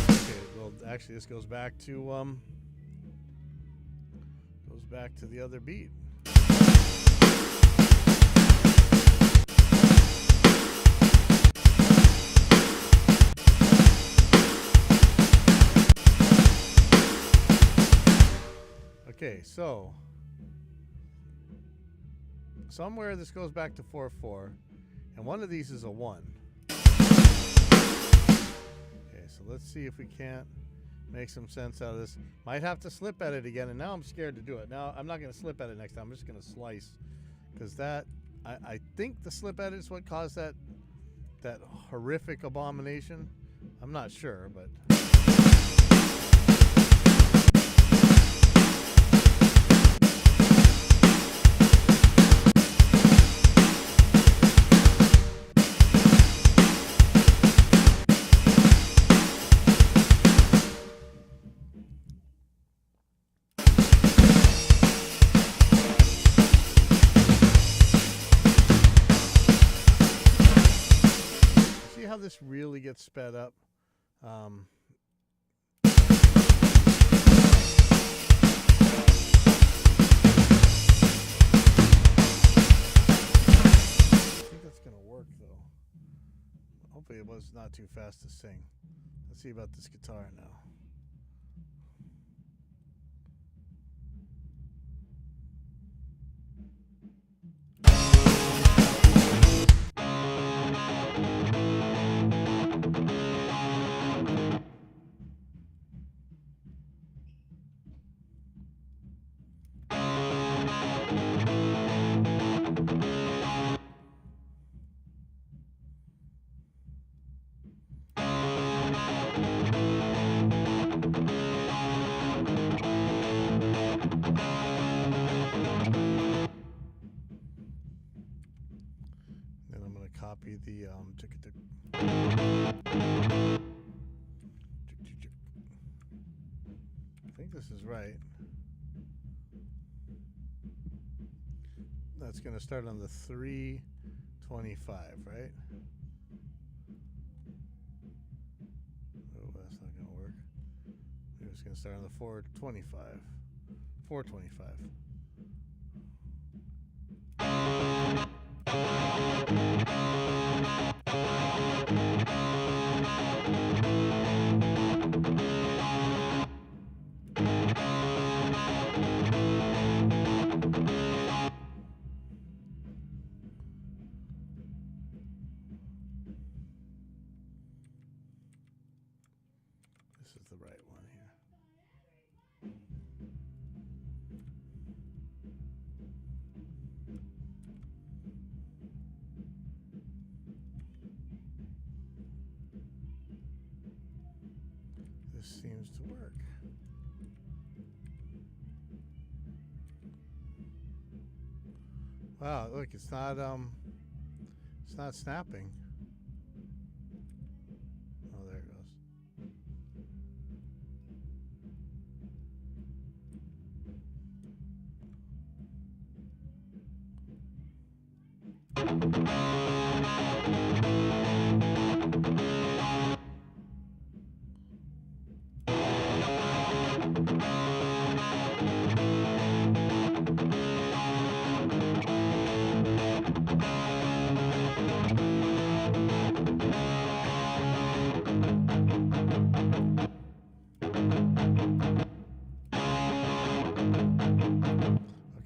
Okay, well, actually, this goes back to the other beat. Okay, so somewhere this goes back to 4/4, and one of these is a 1. Okay, so let's see if we can't make some sense out of this. Might have to slip edit again, and now I'm scared to do it. Now I'm not going to slip edit next time. I'm just going to slice, because that I think the slip edit is what caused that horrific abomination. I'm not sure, but. How this really gets sped up. I think that's gonna work though. Hopefully it was not too fast to sing. Let's see about this guitar now. Copy the I think this is right. That's going to start on the 325, right? Oh, that's not going to work. We're just going to start on the 425. 425. Wow, look, it's not snapping. Oh, there it goes.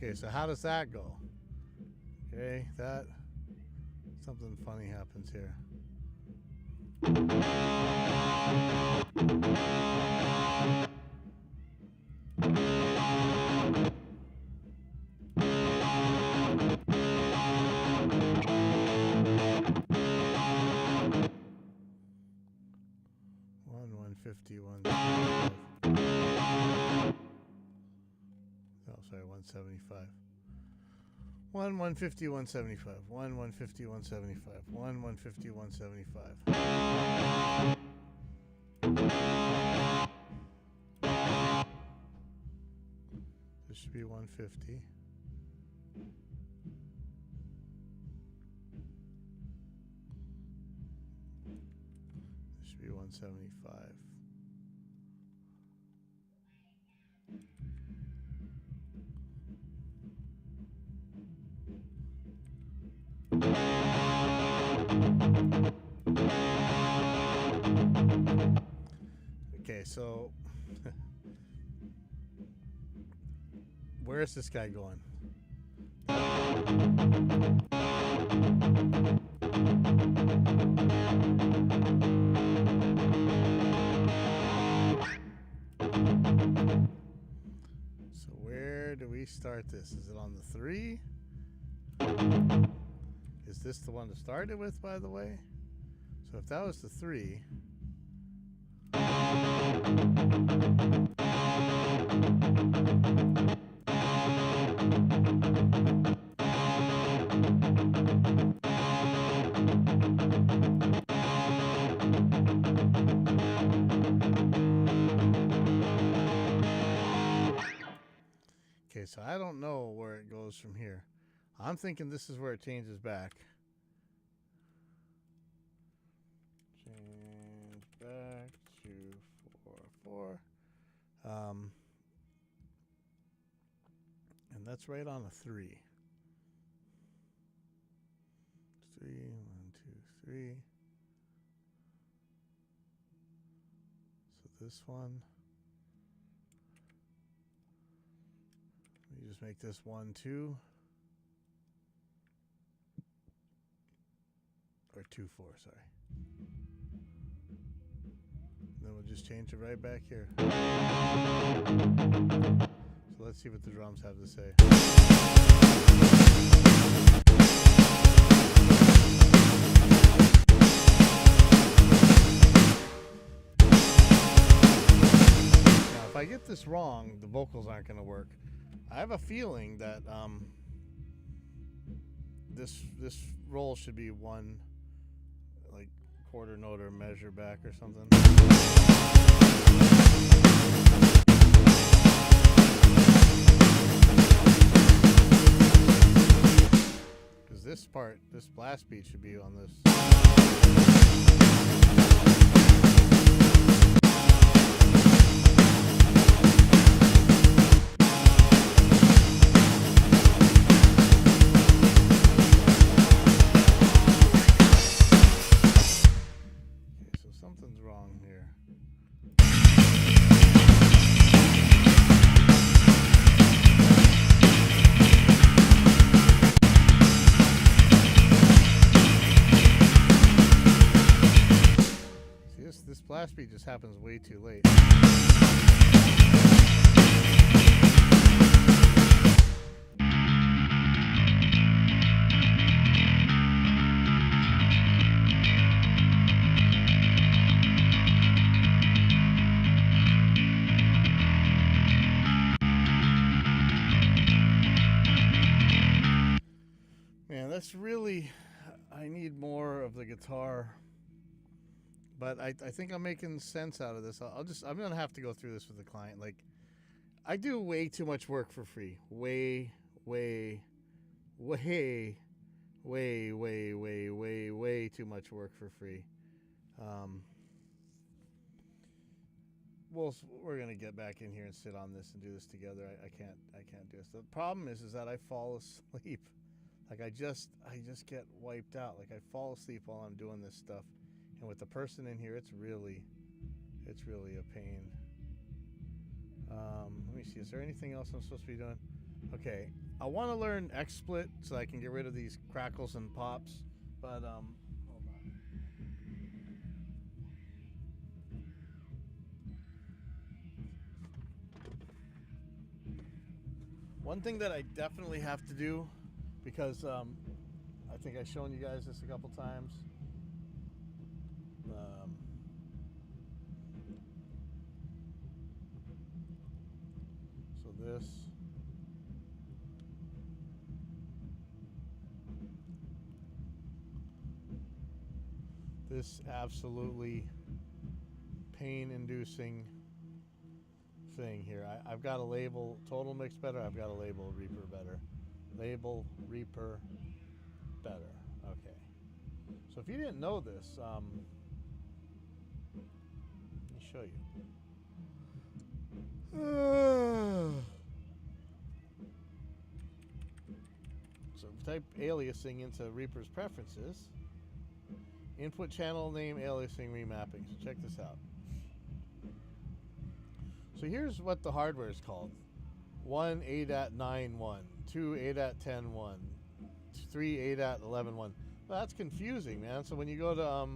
Okay, so how does that go? Okay, that something funny happens here. 151. Oh, sorry, 175. 150, 175. 150, 175. 150, 175. This should be 150. This should be 175. Okay, so where is this guy going? So where do we start this? Is it on the 3? Is this the one to start it with, by the way? So if that was the 3, okay, so I don't know where it goes from here. I'm thinking this is where it changes back. Change back to 4, 4. And that's right on a 3. 3, 1, 2, 3. So this one. Let me just make this 1, 2. Or 2, 4, sorry. And then we'll just change it right back here. So let's see what the drums have to say. Now, if I get this wrong, the vocals aren't going to work. I have a feeling that this roll should be 1 like quarter note or measure back or something. Because this part, this blast beat should be on this. Something's wrong here. See, this blast beat just happens way too late. it's really, I need more of the guitar, but I think I'm making sense out of this. I'm gonna have to go through this with the client. Like, I do way too much work for free. Way too much work for free. We're gonna get back in here and sit on this and do this together. I can't do this. The problem is that I fall asleep. Like I just get wiped out. Like I fall asleep while I'm doing this stuff, and with the person in here, it's really a pain. Let me see. Is there anything else I'm supposed to be doing? Okay, I want to learn XSplit so I can get rid of these crackles and pops. But hold on. One thing that I definitely have to do, because I think I've shown you guys this a couple times. So this absolutely pain-inducing thing here. I've got to label Total Mix better. I've got to label Reaper better. Label Reaper better. Okay. So if you didn't know this, let me show you. So type aliasing into Reaper's preferences. Input channel name aliasing remapping. So check this out. So here's what the hardware is called. 1 ADAT9.1, 2 ADAT10.1, 3 ADAT11.1. Well, that's confusing, man. So when you go to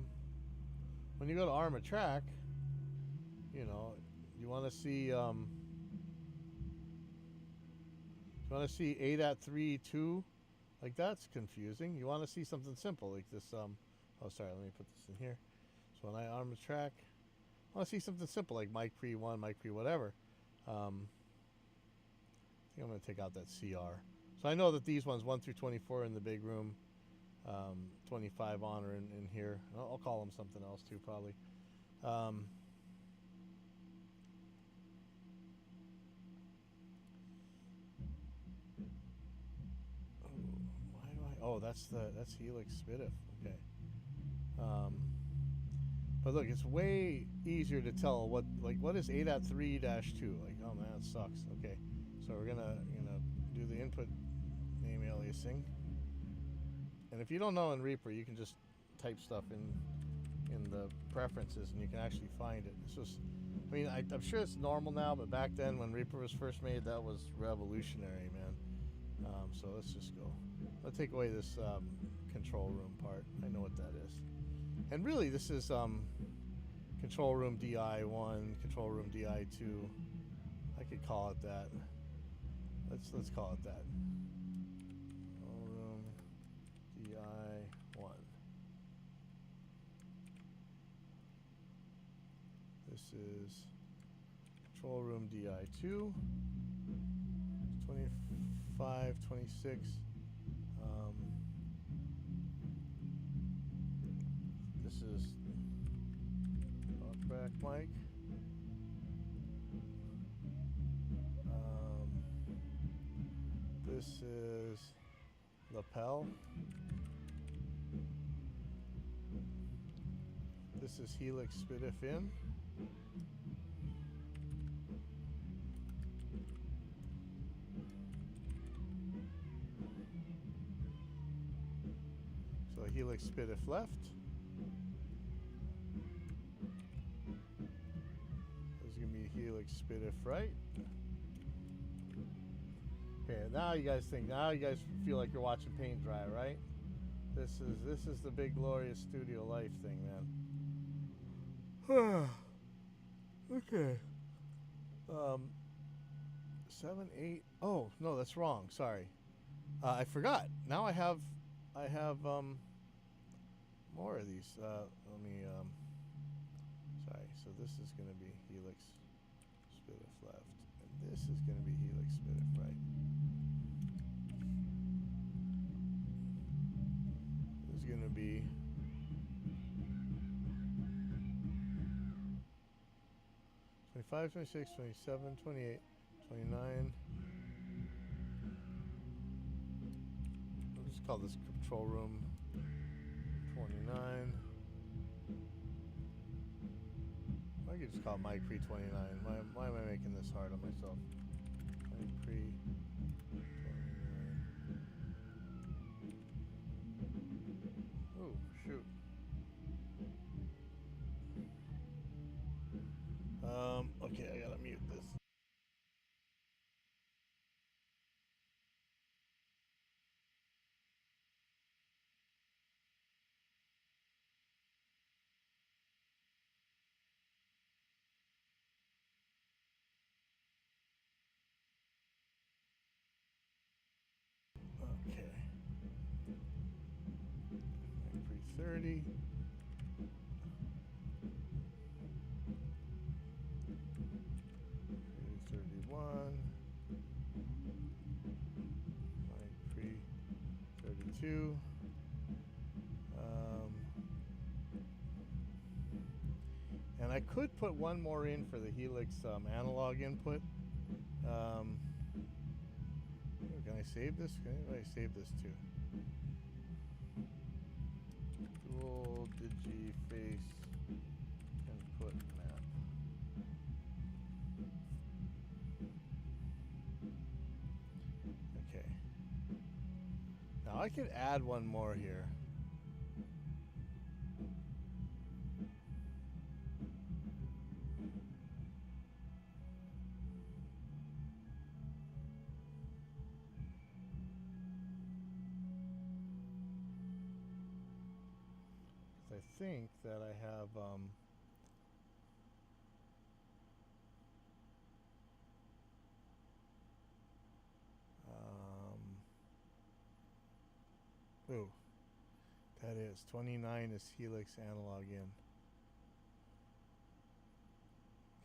Armatrack, you know, you want to see ADAT3.2, like that's confusing. You want to see something simple like this. Oh, sorry. Let me put this in here. So when I Armatrack, I want to see something simple like mic pre 1, mic pre whatever. I think I'm going to take out that CR. So I know that these ones 1 through 24 in the big room, 25 on are in here. I'll call them something else too, probably. Oh, that's Helix Spitif. Okay. But look, it's way easier to tell what is ADAT3-2. Like, oh man, it sucks. Okay, so we're gonna do the input name aliasing, and if you don't know in Reaper, you can just type stuff in the preferences, and you can actually find it. It's just, I mean, I'm sure it's normal now, but back then when Reaper was first made, that was revolutionary, man. So let's just go. Let's take away this control room part. I know what that is. And really, this is control room DI1, control room DI2. I could call it that. Let's call it that. Control room DI1. This is control room DI2. 25, 26. This is talkback mic. This is lapel. This is Helix Spitif in. So Helix Spitif left. Helix Spitif right. Okay, now you guys feel like you're watching paint dry, right? This is the big glorious studio life thing, man. Okay. 7, 8. Oh no, that's wrong. Sorry, I forgot. Now I have more of these. Let me. Sorry. So this is going to be Helix Spitif left, and this is going to be Helix Spitif right. going to be 25, 26, 27, 28, 29. We'll just call this control room 29. I could just call it Mike Pre 29. Why am I making this hard on myself? Mike Pre 29. Oh, shoot. Okay, I gotta mute this. Okay. Mike Pre 30. 31. Mike Pre 32. And I could put one more in for the Helix analog input. Can I save this? Can anybody save this too? Dual digiface input map. Okay. Now I could add one more here. I think that I have ooh, that is 29 is Helix analog in.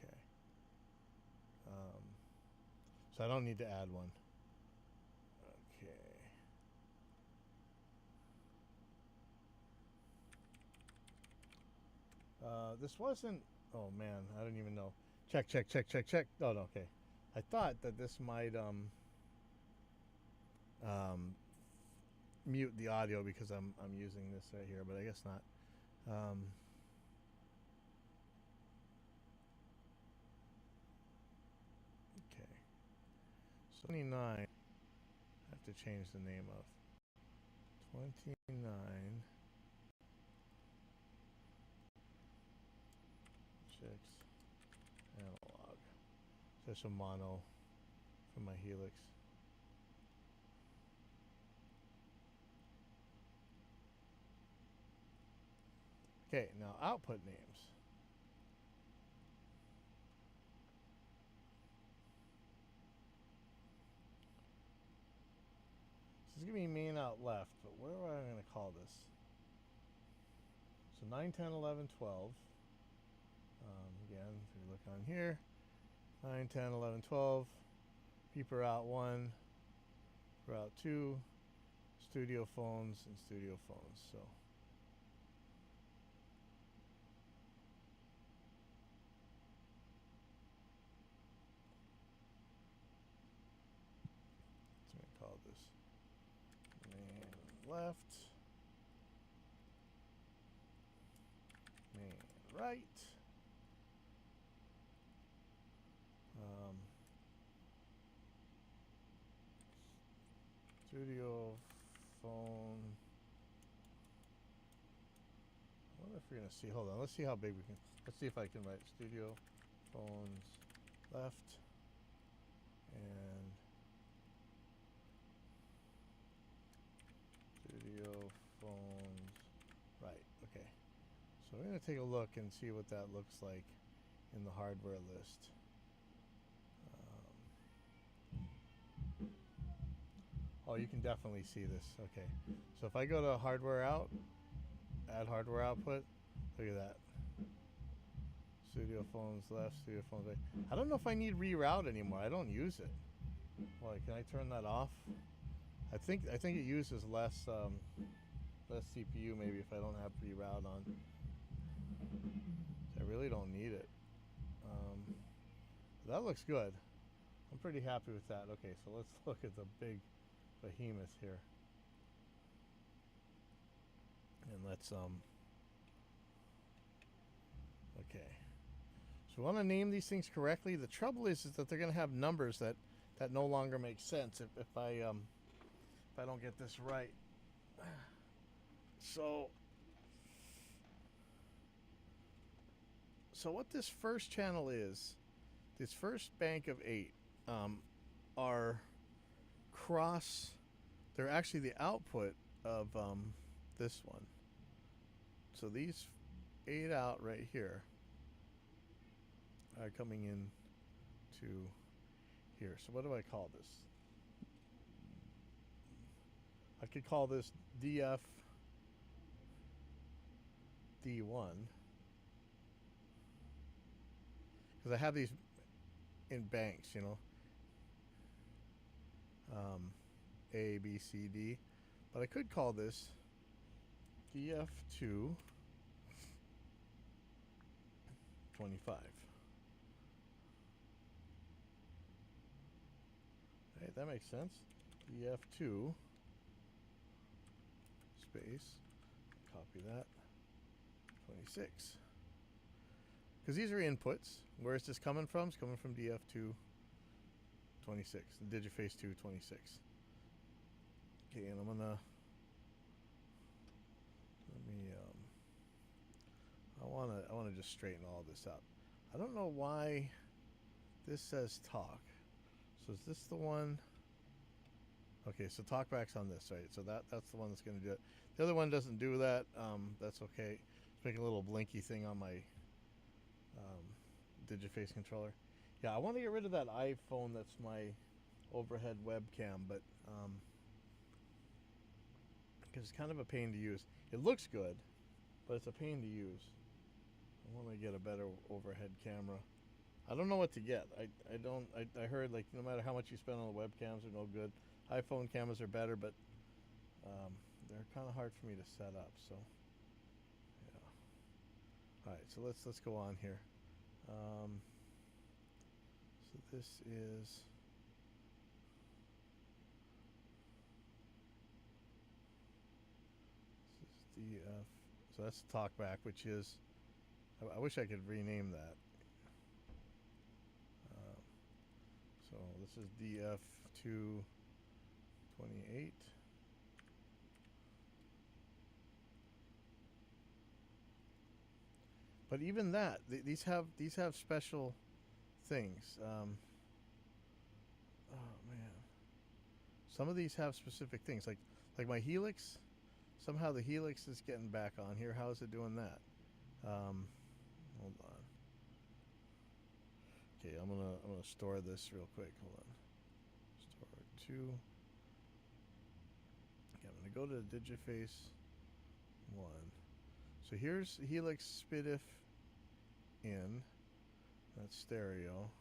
Okay. So I don't need to add one. Okay. This wasn't. Oh man, I don't even know. Check. Oh no, okay. I thought that this might mute the audio because I'm using this right here, but I guess not. Okay. So 29. I have to change the name of 29. Analog. So that's a mono for my Helix. Okay, now output names. This is giving me main out left, but where am I going to call this? So 9, 10, 11, 12. Again, if you look on here, 9, 10, 11, 12. Beeper out 1, route 2, studio phones, and studio phones. So let's call this main left, main right. Studio phone. I wonder if we're gonna see. Hold on. Let's see how big we can. Let's see if I can write studio phones left and studio phones right. Okay. So we're gonna take a look and see what that looks like in the hardware list. Oh, you can definitely see this. Okay. So if I go to hardware out, add hardware output, look at that. Studio phones left, studio phones right. I don't know if I need reroute anymore. I don't use it. Well, can I turn that off? I think it uses less less CPU maybe if I don't have reroute on. I really don't need it. That looks good. I'm pretty happy with that. Okay, so let's look at the big behemoth here. And let's okay. So we want to name these things correctly. The trouble is that they're going to have numbers that no longer make sense if I don't get this right. So what this first channel is, this first bank of 8 are cross. They're actually the output of this one. So these 8 out right here are coming in to here. So what do I call this? I could call this DF D1 because I have these in banks, you know, A, B, C, D, but I could call this DF2 25. Right, that makes sense. DF2 space, copy that, 26. Because these are inputs. Where is this coming from? It's coming from DF2 26, the Digiface 2 26. Okay, and I'm gonna I wanna just straighten all this out. I don't know why this says talk. So is this the one? Okay, so talkback's on this, right? So that's the one that's gonna do it. The other one doesn't do that. That's okay. It's making a little blinky thing on my Digiface controller. Yeah, I want to get rid of that iPhone that's my overhead webcam, but because it's kind of a pain to use. It looks good, but it's a pain to use. I want to get a better overhead camera. I don't know what to get. I heard like no matter how much you spend on the webcams, they're no good. iPhone cameras are better, but they're kind of hard for me to set up. So yeah. All right, so let's go on here. So this is DF. So that's talkback, which is I wish I could rename that. So this is DF2 28. But even that, these have special things. Oh man, some of these have specific things. Like my Helix. Somehow the Helix is getting back on here. How is it doing that? Hold on. Okay, I'm gonna store this real quick. Hold on. Store 2. Okay, I'm gonna go to Digiface 1. So here's Helix SPDIF in. That's stereo.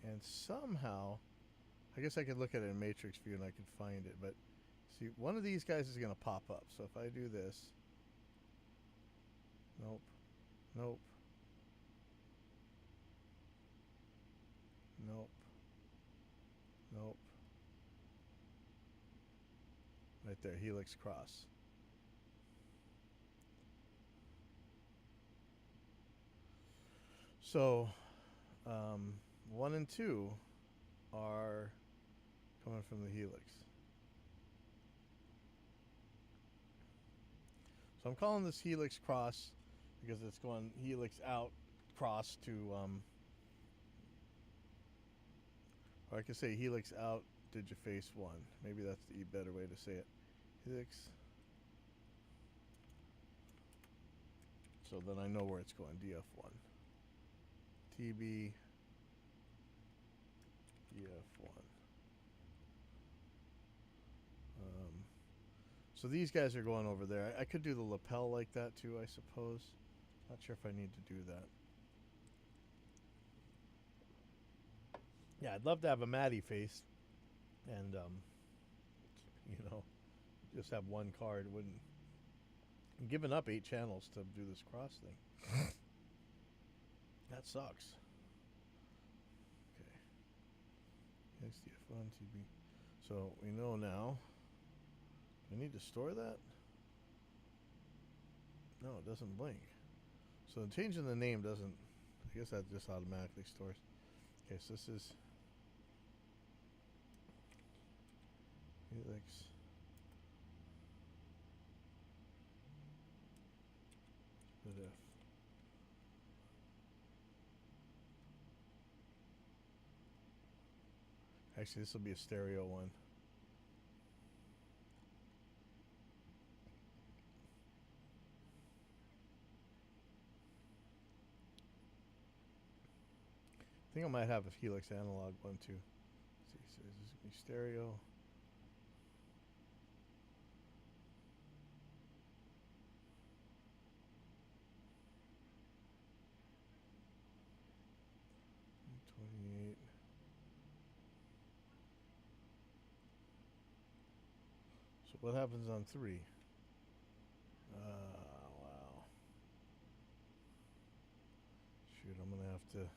And somehow, I guess I could look at it in matrix view and I could find it, but see, one of these guys is going to pop up. So if I do this, nope, nope, nope, nope. Right there, Helix cross. So 1 and 2 are coming from the Helix. So I'm calling this Helix cross because it's going Helix out cross to or I could say Helix out Digiface 1. Maybe that's the better way to say it. Helix. So then I know where it's going. DF1. TB DF1. So these guys are going over there. I could do the lapel like that too, I suppose. Not sure if I need to do that. Yeah, I'd love to have a Matty face, and you know, just have one card. Wouldn't I'm giving up 8 channels to do this cross thing. That sucks. Okay. XDF1 TB. So we know now. Do I need to store that? No, it doesn't blink. So changing the name doesn't. I guess that just automatically stores. Okay, so this is Helix. Split F. Actually, this will be a stereo one. I think I might have a Helix analog one too. Let's see, so this is gonna be stereo. .28. So what happens on 3? Wow. Shoot, I'm gonna have to.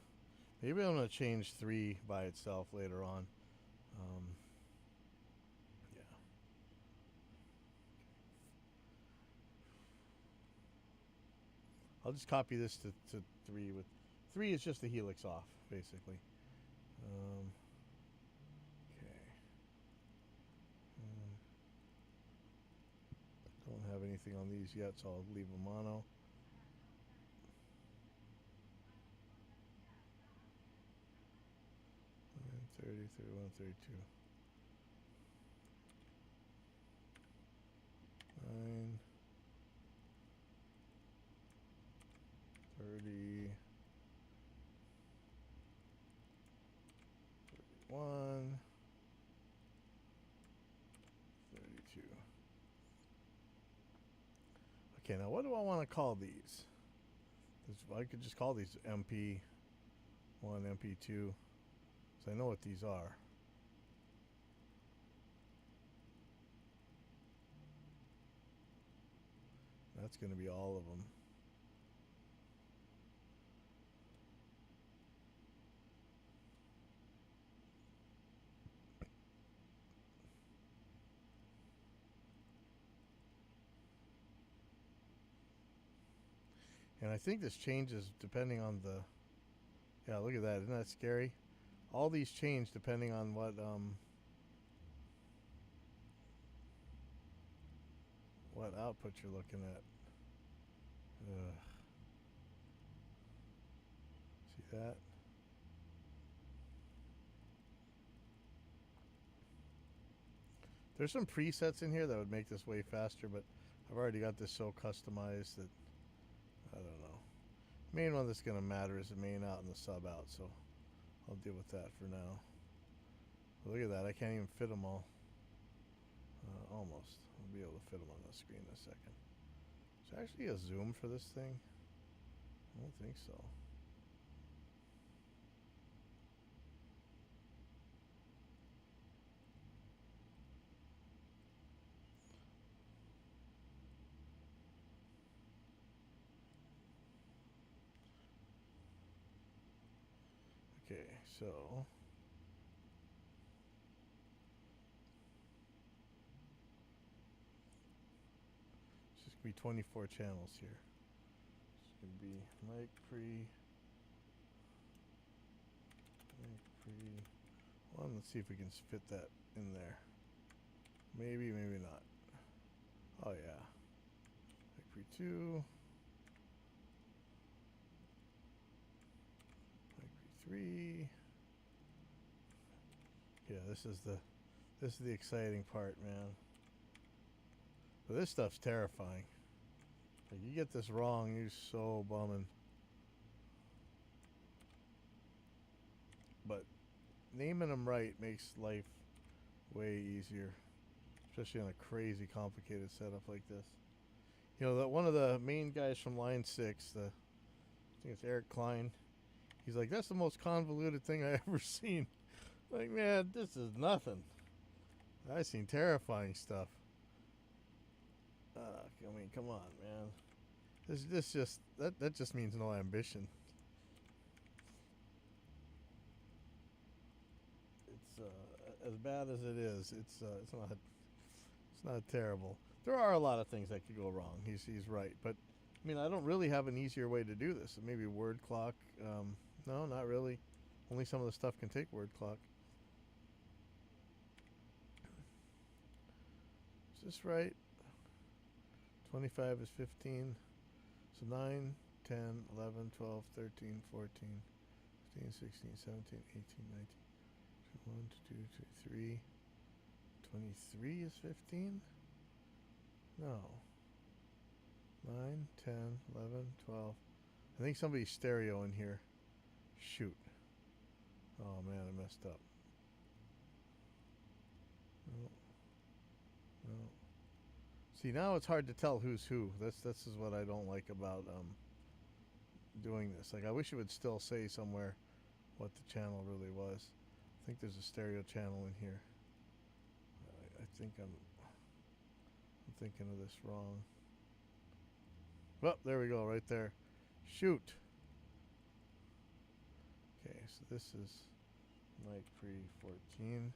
Maybe I'm gonna change 3 by itself later on. Yeah. I'll just copy this to 3 with 3 is just the Helix off, basically. Okay. Don't have anything on these yet, so I'll leave a mono. And 30, 31, 32. 9, 30, 31, 32. Okay, now what do I want to call these? I could just call these MP1, MP2, so I know what these are. That's going to be all of them. And I think this changes depending on the. Yeah, look at that. Isn't that scary? All these change depending on what output you're looking at. Ugh. See that? There's some presets in here that would make this way faster, but I've already got this so customized that I don't know. Main one that's going to matter is the main out and the sub out, so I'll deal with that for now. But look at that. I can't even fit them all. Almost. I'll be able to fit them on the screen in a second. Is there actually a zoom for this thing? I don't think so. Okay, so it's just gonna be 24 channels here. It's gonna be mic pre. One. Let's see if we can fit that in there. Maybe, maybe not. Oh yeah. Mic pre 2. Mic pre 3. Yeah, this is the exciting part, man. But this stuff's terrifying. Like, you get this wrong, you're so bumming. But naming them right makes life way easier, especially on a crazy complicated setup like this. You know, that one of the main guys from Line 6, I think it's Eric Klein, he's like, that's the most convoluted thing I ever seen. Like, man, this is nothing. I've seen terrifying stuff. I mean, come on, man. This just that just means no ambition. It's as bad as it is. It's not terrible. There are a lot of things that could go wrong. He's right, but I mean, I don't really have an easier way to do this. Maybe word clock. No, not really. Only some of the stuff can take word clock. Is this right? 25 is 15. So 9, 10, 11, 12, 13, 14, 15, 16, 17, 18, 19, 1, 2, 3. 23 is 15? No. 9, 10, 11, 12. I think somebody's stereo in here. Shoot. Oh man, I messed up. No. No. See, now it's hard to tell who's who. This is what I don't like about doing this. Like, I wish it would still say somewhere what the channel really was. I think there's a stereo channel in here. I think I'm thinking of this wrong. Well, there we go, right there. Shoot. Okay, so this is mic pre 14.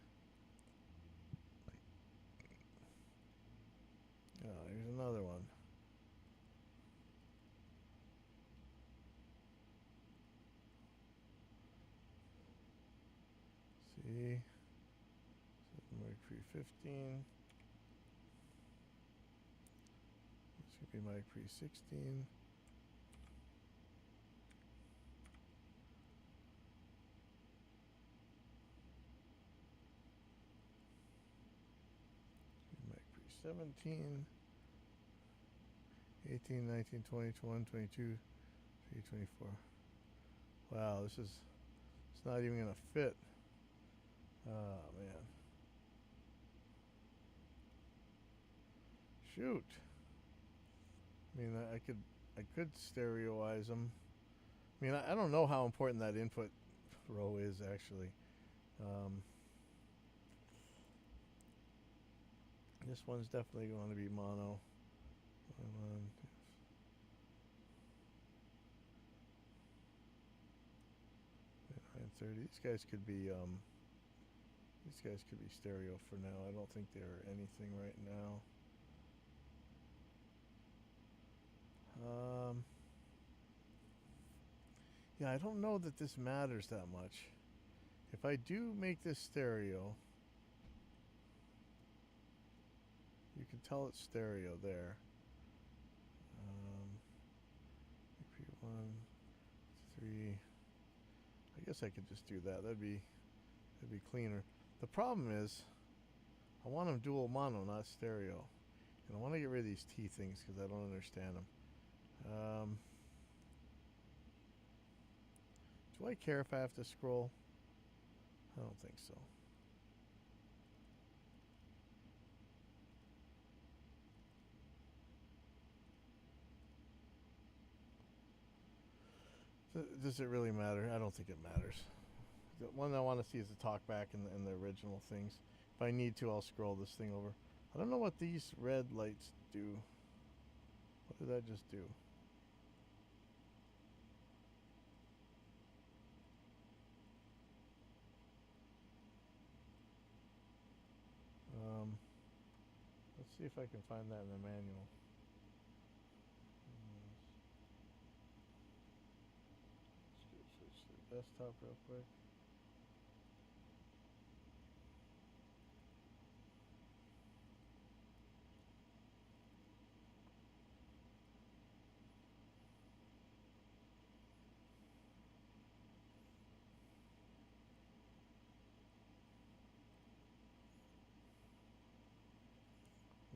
Oh, here's another one. See? This is mic pre 15. This could be mic pre 16. Mic pre 17. 18, 19, 20, 21, 22, 23, 24. Wow, it's not even gonna fit. Oh man. Shoot. I mean, I could stereoize them. I mean, I don't know how important that input row is actually. This one's definitely going to be mono. 930. These guys could be stereo for now. I don't think they're anything right now. Yeah, I don't know that this matters that much. If I do make this stereo, you can tell it's stereo there. P1, 3. I guess I could just do that. That'd be cleaner. The problem is, I want them dual mono, not stereo, and I want to get rid of these T things because I don't understand them. Do I care if I have to scroll? I don't think so. Does it really matter? I don't think it matters. The one I want to see is the talkback and the original things. If I need to, I'll scroll this thing over. I don't know what these red lights do. What did that just do? Let's see if I can find that in the manual. Let's switch to the desktop real quick.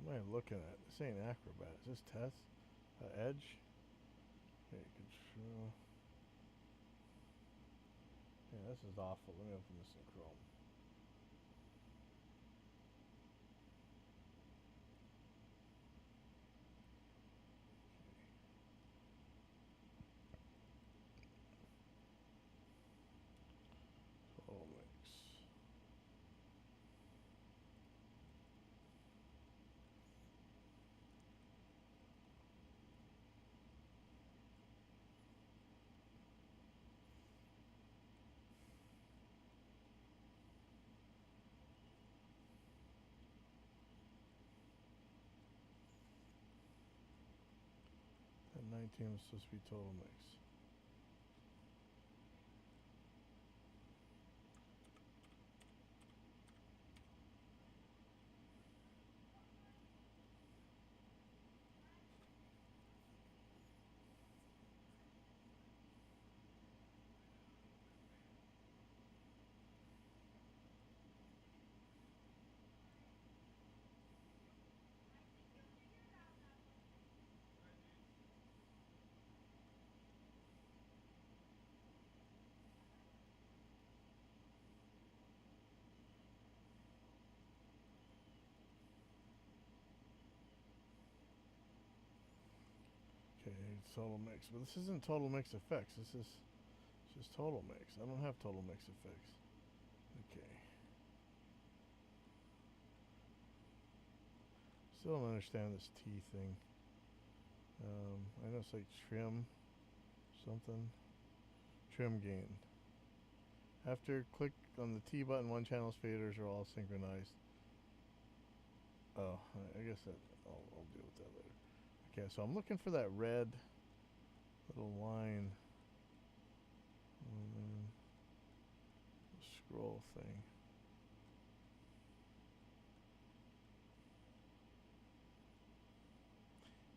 What am I looking at? This ain't Acrobat. Is this Test? Edge? Okay, Control. Yeah, this is awful. Let me open this in Chrome. Total mix. 19 was supposed to be total mix. Okay, total mix. But this isn't total mix effects. This is just total mix. I don't have total mix effects. Okay. Still don't understand this T thing. I know it's like trim something. Trim gain. After click on the T button, one channel's faders are all synchronized. Oh, I guess that I'll deal with that later. Okay, so I'm looking for that red little line. Scroll thing.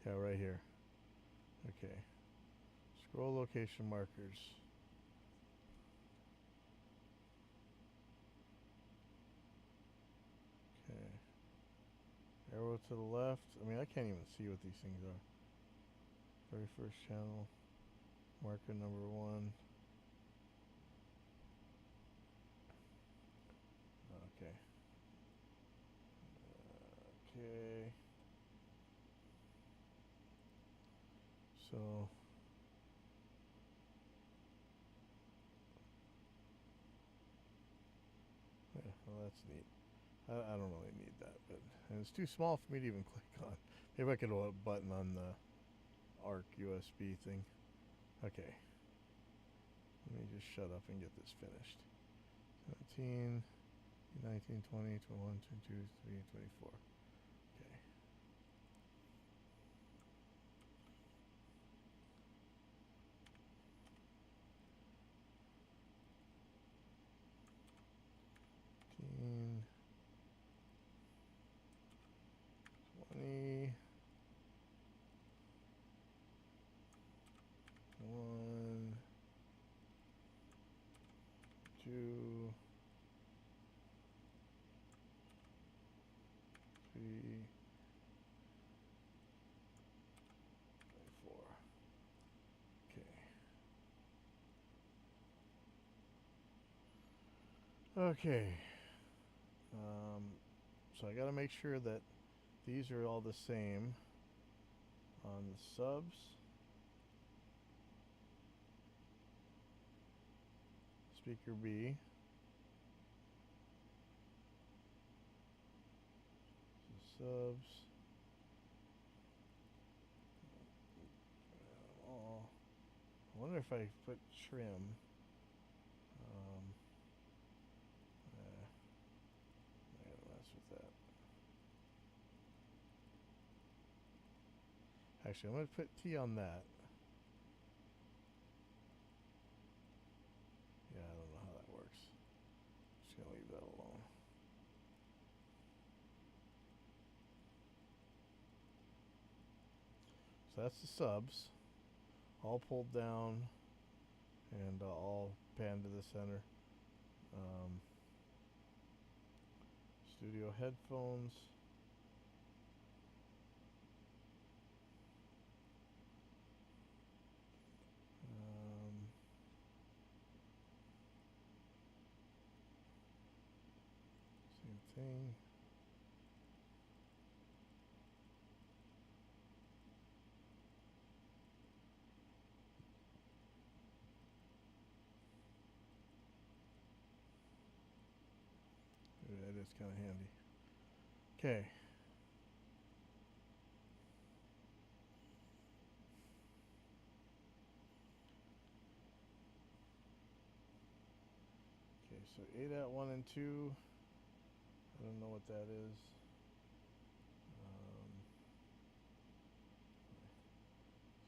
Yeah, right here. Okay. Scroll location markers. Okay. Arrow to the left. I mean, I can't even see what these things are. Very first channel. Marker number 1. Okay. Okay. So. Yeah, well, that's neat. I don't really need that, but and it's too small for me to even click on. Maybe I could have a button on the ARC USB thing. Okay. Let me just shut up and get this finished. 17, 19, 20, 21, 22, 23, 24. Okay. Teen, 20, 1, 2, 3, 4. Okay. Okay. So I got to make sure that these are all the same on the subs. Speaker B. So subs. Oh, I wonder if I put trim. I gotta mess with that. Actually, I'm gonna put T on that. Yeah, I don't know how that works. Just gonna leave that alone. So that's the subs, all pulled down and all panned to the center. Studio headphones. Same thing. That is kind of handy. Okay. Okay, so ADAT 1 and 2. I don't know what that is.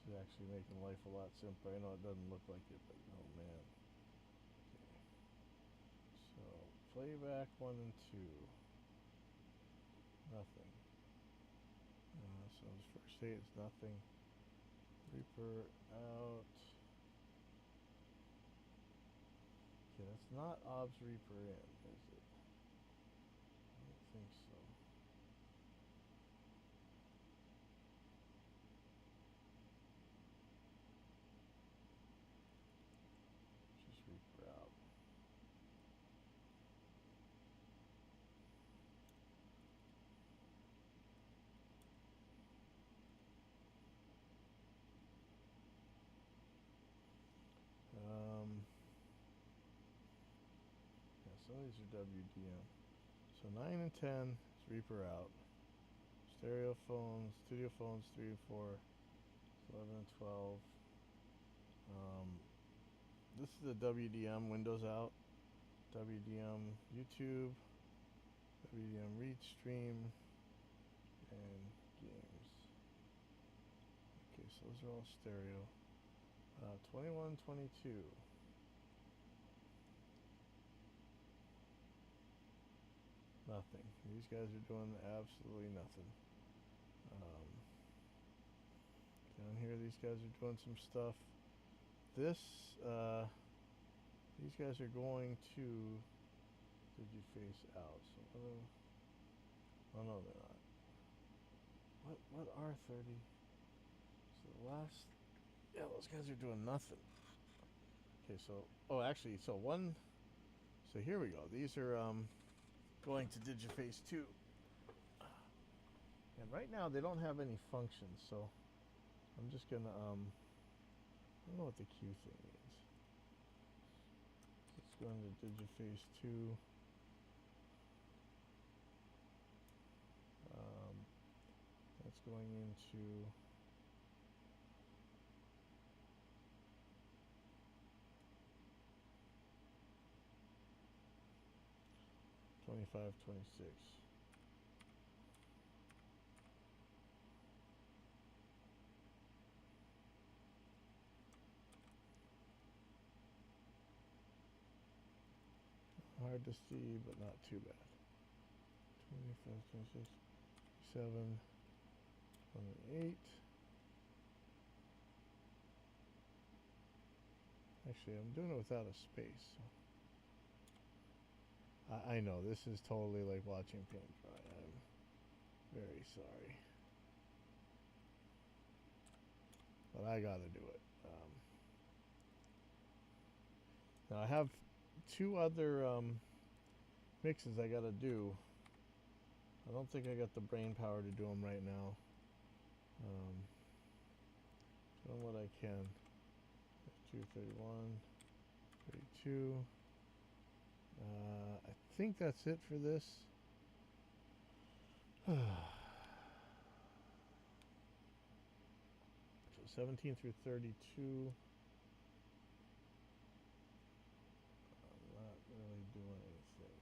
This is actually making life a lot simpler. I know it doesn't look like it, but oh man. Okay. So playback 1 and 2. Nothing. So his first state is nothing. Reaper out. Okay, that's not Ob's Reaper in, is it? I don't think so. Just Reaper out. Yeah, some of these are WDM. So 9 and 10 is Reaper out. Stereo phones, studio phones 3 and 4, 11 and 12. This is the WDM, Windows out. WDM YouTube, WDM read stream, and games. Okay, so those are all stereo. 21, 22. Nothing. These guys are doing absolutely nothing. Down here, these guys are doing some stuff. This, these guys are going to Digiface out. So, oh no, they're not. What are 30? So the last, yeah, those guys are doing nothing. Okay, so, oh, actually, so one, so here we go. These are going to Digiface 2. And right now they don't have any functions, so I'm just gonna I don't know what the Q thing means. Let's go into Digiface 2. That's going into 25, 26. Hard to see, but not too bad. 25, 26, 7, 28. Actually, I'm doing it without a space. So. I know, this is totally like watching paint dry. I'm very sorry. But I gotta do it. Now I have 2 other mixes I gotta do. I don't think I got the brain power to do them right now. Doing what I can. 231, 32. I think that's it for this. So 17 through 32. I'm not really doing anything.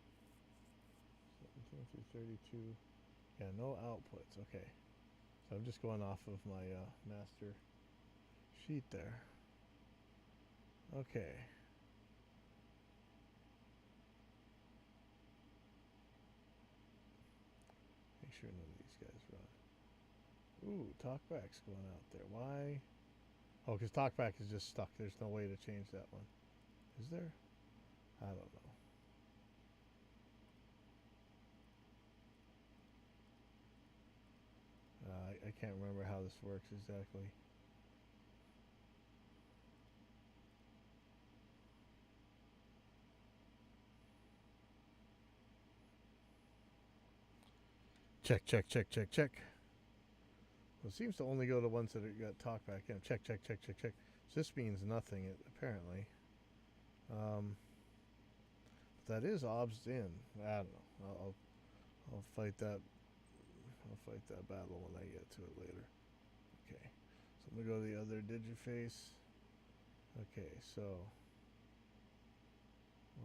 17 through 32. Yeah, no outputs. Okay. So I'm just going off of my master sheet there. Okay. Make sure none of these guys run. Ooh, TalkBack's going out there. Why? Oh, because TalkBack is just stuck. There's no way to change that one. Is there? I don't know. I can't remember how this works exactly. Check, check, check, check, check. Well, it seems to only go to ones that got TalkBack in. Check, check, check, check, check. So this means nothing, apparently. That is obs in. I don't know. I'll fight that. I'll fight that battle when I get to it later. Okay. So I'm gonna go to the other Digiface. Okay, so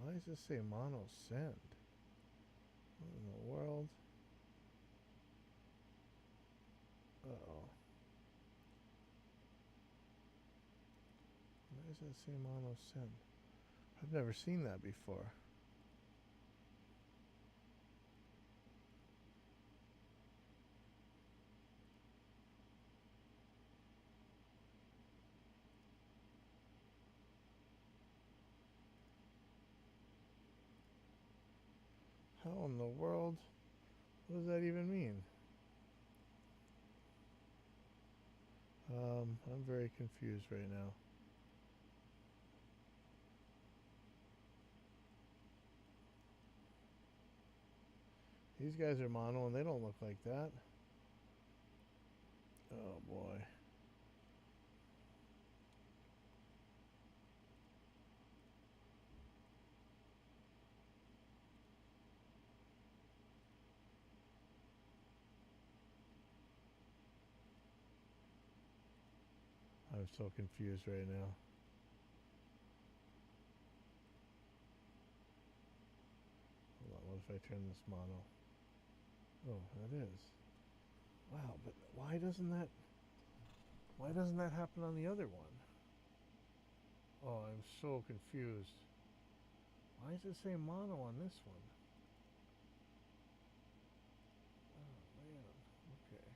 why does this say mono send? What in the world? Uh-oh. does that say mono send? I've never seen that before. How in the world? What does that even mean? I'm very confused right now. These guys are mono and they don't look like that. Oh boy. I'm so confused right now. Hold on, what if I turn this mono? Oh, that is. Wow, but why doesn't that happen on the other one? Oh, I'm so confused. Why does it say mono on this one? Oh man. Okay.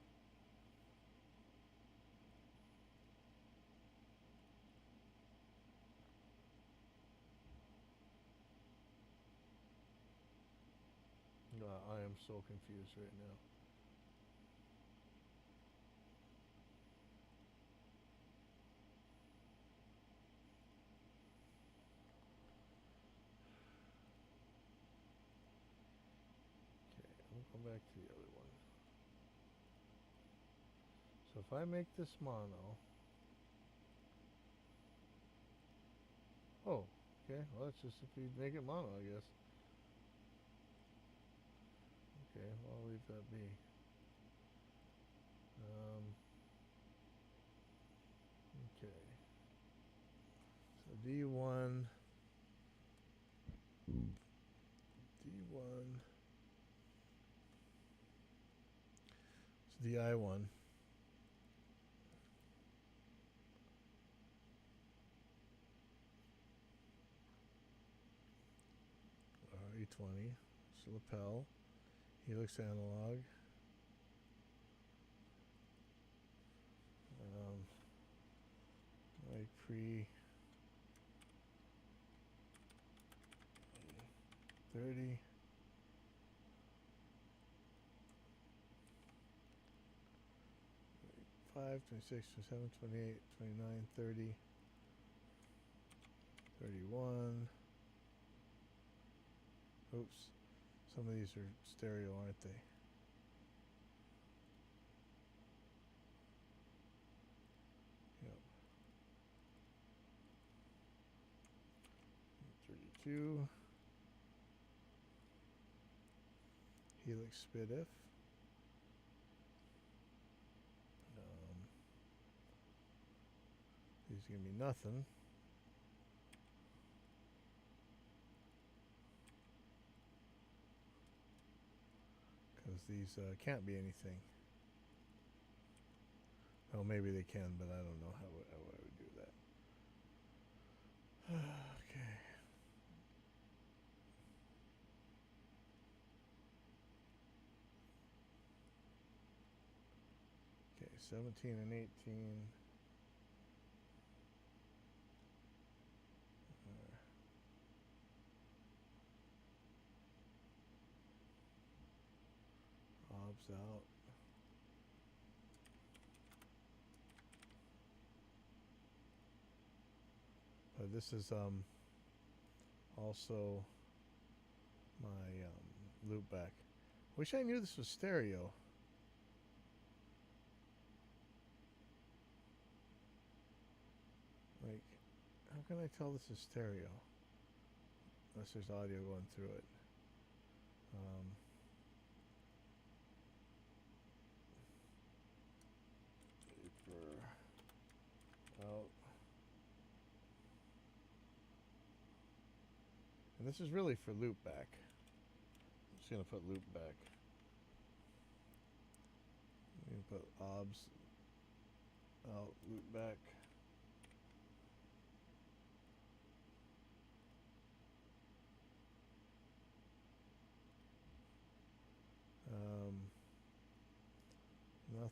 I am so confused right now. Okay, we'll go back to the other one. So if I make this mono. Oh, okay. Well, that's just if you make it mono, I guess. Okay, well, I'll leave that be. Okay. So D1. It's DI1. E20. It's lapel. Helix analog. Like pre 30. 5, 26, 27, 28, 29, 30, 31. Oops. Some of these are stereo, aren't they? Yep. 32. Helix SPDIF. These are going to be nothing. Because these can't be anything. Well, maybe they can, but I don't know how I would do that. Okay. Okay, 17 and 18. Obs out. But this is also my loop back. Wish I knew this was stereo. Like, how can I tell this is stereo? Unless there's audio going through it. Paper out. And this is really for loop back. I'm just going to put loop back. I'm going to put obs out, loop back.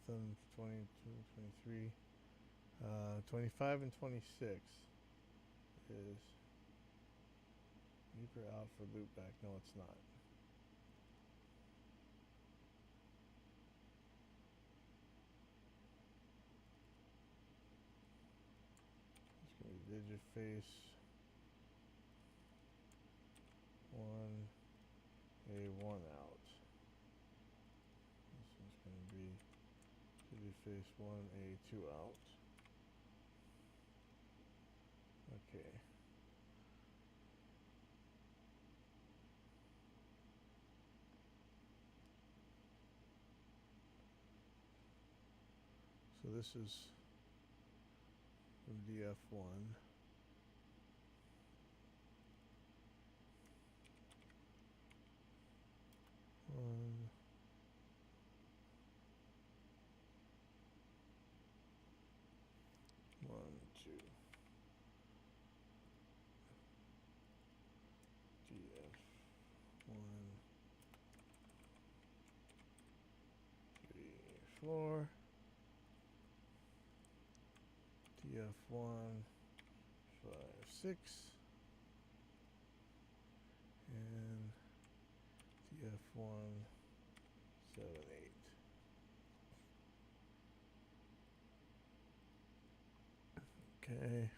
nothing. 22, 23. 25 and 26 is Reaper out for loop back. No, it's not. It's going to be Digiface 1, A1 out. This one's going to be Digiface 1, A2 out. Okay. So this is from DF1. One, two. DF1, 3, 4. DF1, 5, 6. And DF1, 7, 8. Okay.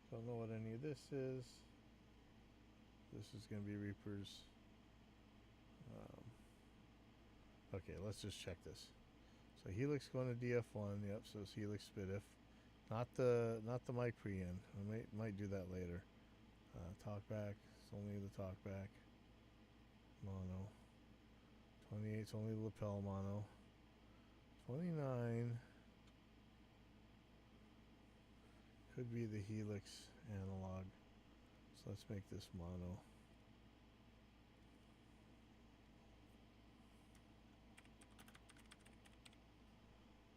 Don't know what any of this is. This is going to be Reaper's. Okay, let's just check this. So Helix going to DF1. Yep, so it's Helix SPDIF. Not the mic preamp. I might do that later. Talkback. It's only the talkback. Mono. 28 is only the lapel mono. 29 could be the Helix analog. So let's make this mono.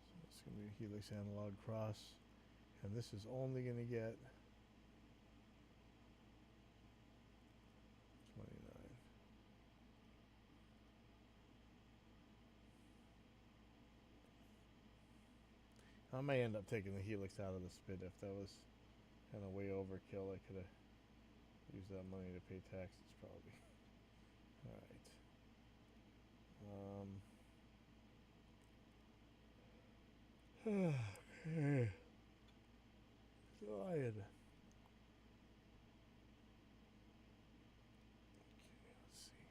So it's going to be a Helix analog cross. And this is only going to get 29. I may end up taking the Helix out of the SPDIF. That was kind of way overkill. I could have used that money to pay taxes probably. Alright. Okay. So I had... Okay, let's see.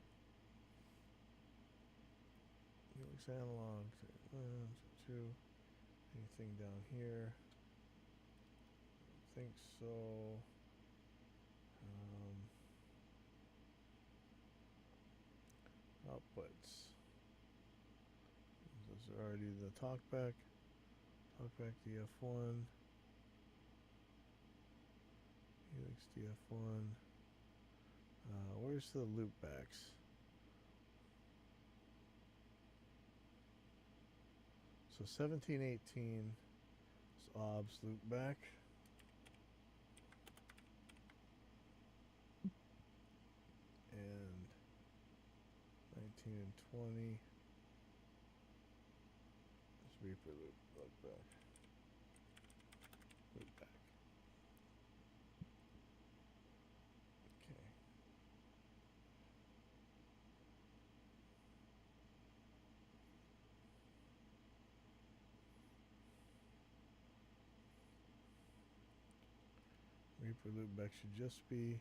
Helix analog. 2. Anything down here? I think so. Outputs. Those are already the talkback. Talkback DF1. Helix DF1. Where's the loopbacks? So 1718 is OBS loopback. And 19 and 20 is Reaper loopback. Loopback. Okay. Reaper loopback should just be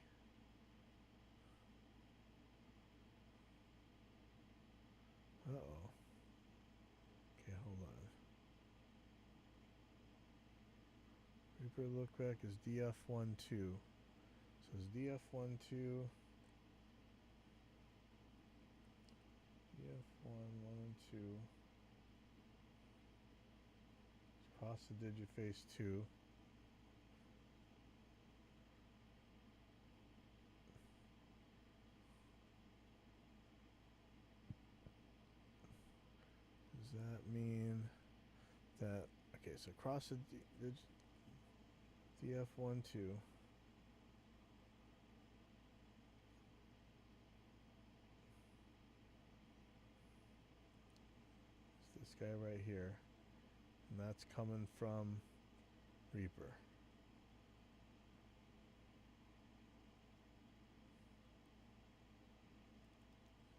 uh-oh. Okay, hold on. Reaper loopback is DF12. So it's DF12. DF1, 1 and 2. Let's cross the Digiface 2. Does that mean that, okay, so cross the DF12. this guy right here, and that's coming from Reaper.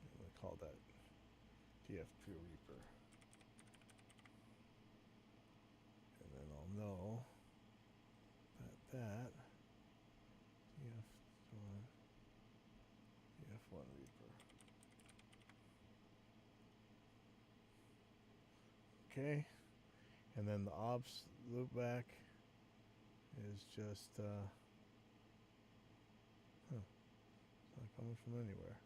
I'm going to call that DF2 Reaper. And then I'll know that DF1 Reaper. Okay, and then the ops loopback is just it's not coming from anywhere.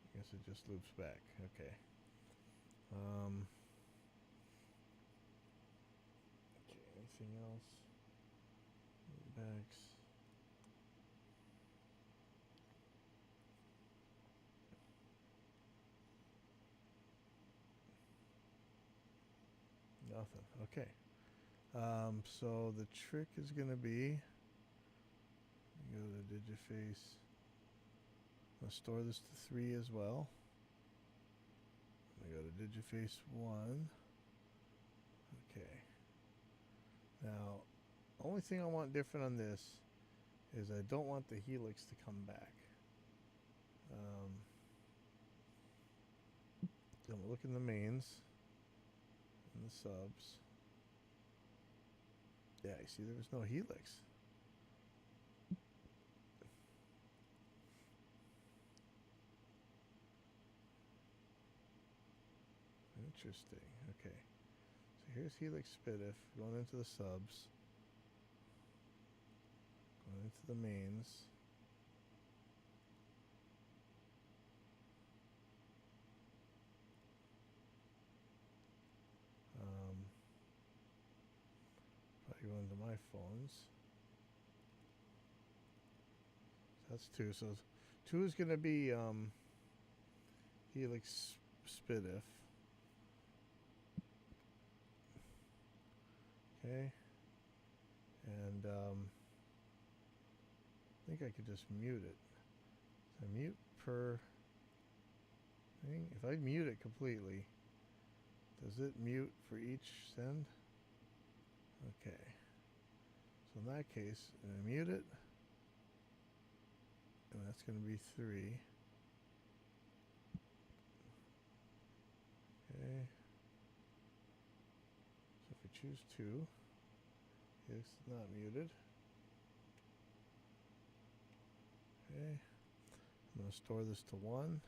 I guess it just loops back. Okay. Okay, anything else? Loopbacks. Nothing. Okay. So the trick is going to be, go to Digiface. I'll store this to 3 as well. I'm going to go to Digiface 1. Okay. Now, only thing I want different on this is I don't want the helix to come back. So I'm looking the mains and the subs. Yeah, you see there was no helix. Interesting. Okay. So here's helix SPDIF going into the subs. Going into the mains. Probably go into my phones. So that's 2. So 2 is going to be helix SPDIF. Okay. And I think I could just mute it. So mute per thing. If I mute it completely, does it mute for each send? Okay. So in that case, I'm going to mute it. And that's going to be 3. Okay. So if we choose 2, it's not muted. Okay. I'm going to store this to 1.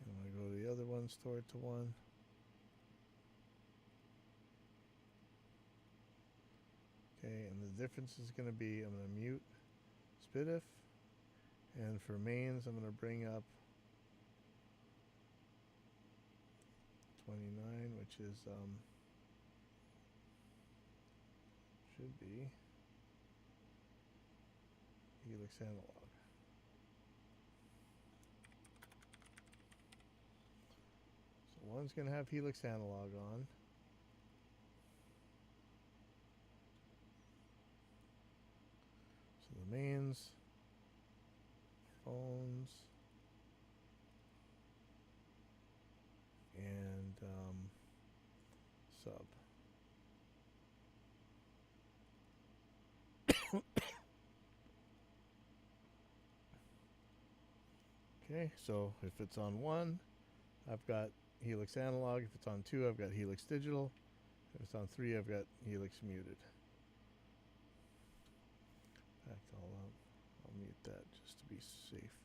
And I'm going to go to the other one, store it to 1. Okay, and the difference is going to be, I'm going to mute SPDIF, and for mains, I'm going to bring up 29, which is, should be helix analog. So one's going to have helix analog on. So the mains, phones, and sub. Okay, so if it's on 1, I've got helix analog. If it's on 2, I've got helix digital. If it's on 3, I've got helix muted. Back all up. I'll mute that just to be safe.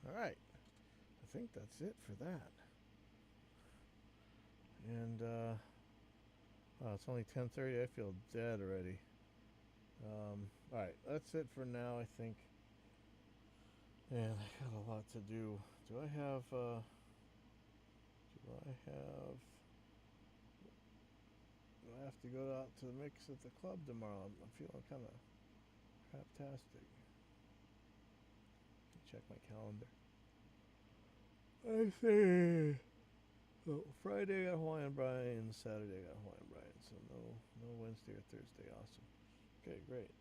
Alright, I think that's it for that. And wow, it's only 10:30. I feel dead already. Alright, that's it for now, I think. And I got a lot to do. Do I have to go out to the mix at the club tomorrow? I'm feeling kind of craptastic. Check my calendar. I see. So Friday I got Hawaiian Brian, Saturday I got Hawaiian Brian, so no Wednesday or Thursday. Awesome. Okay, great.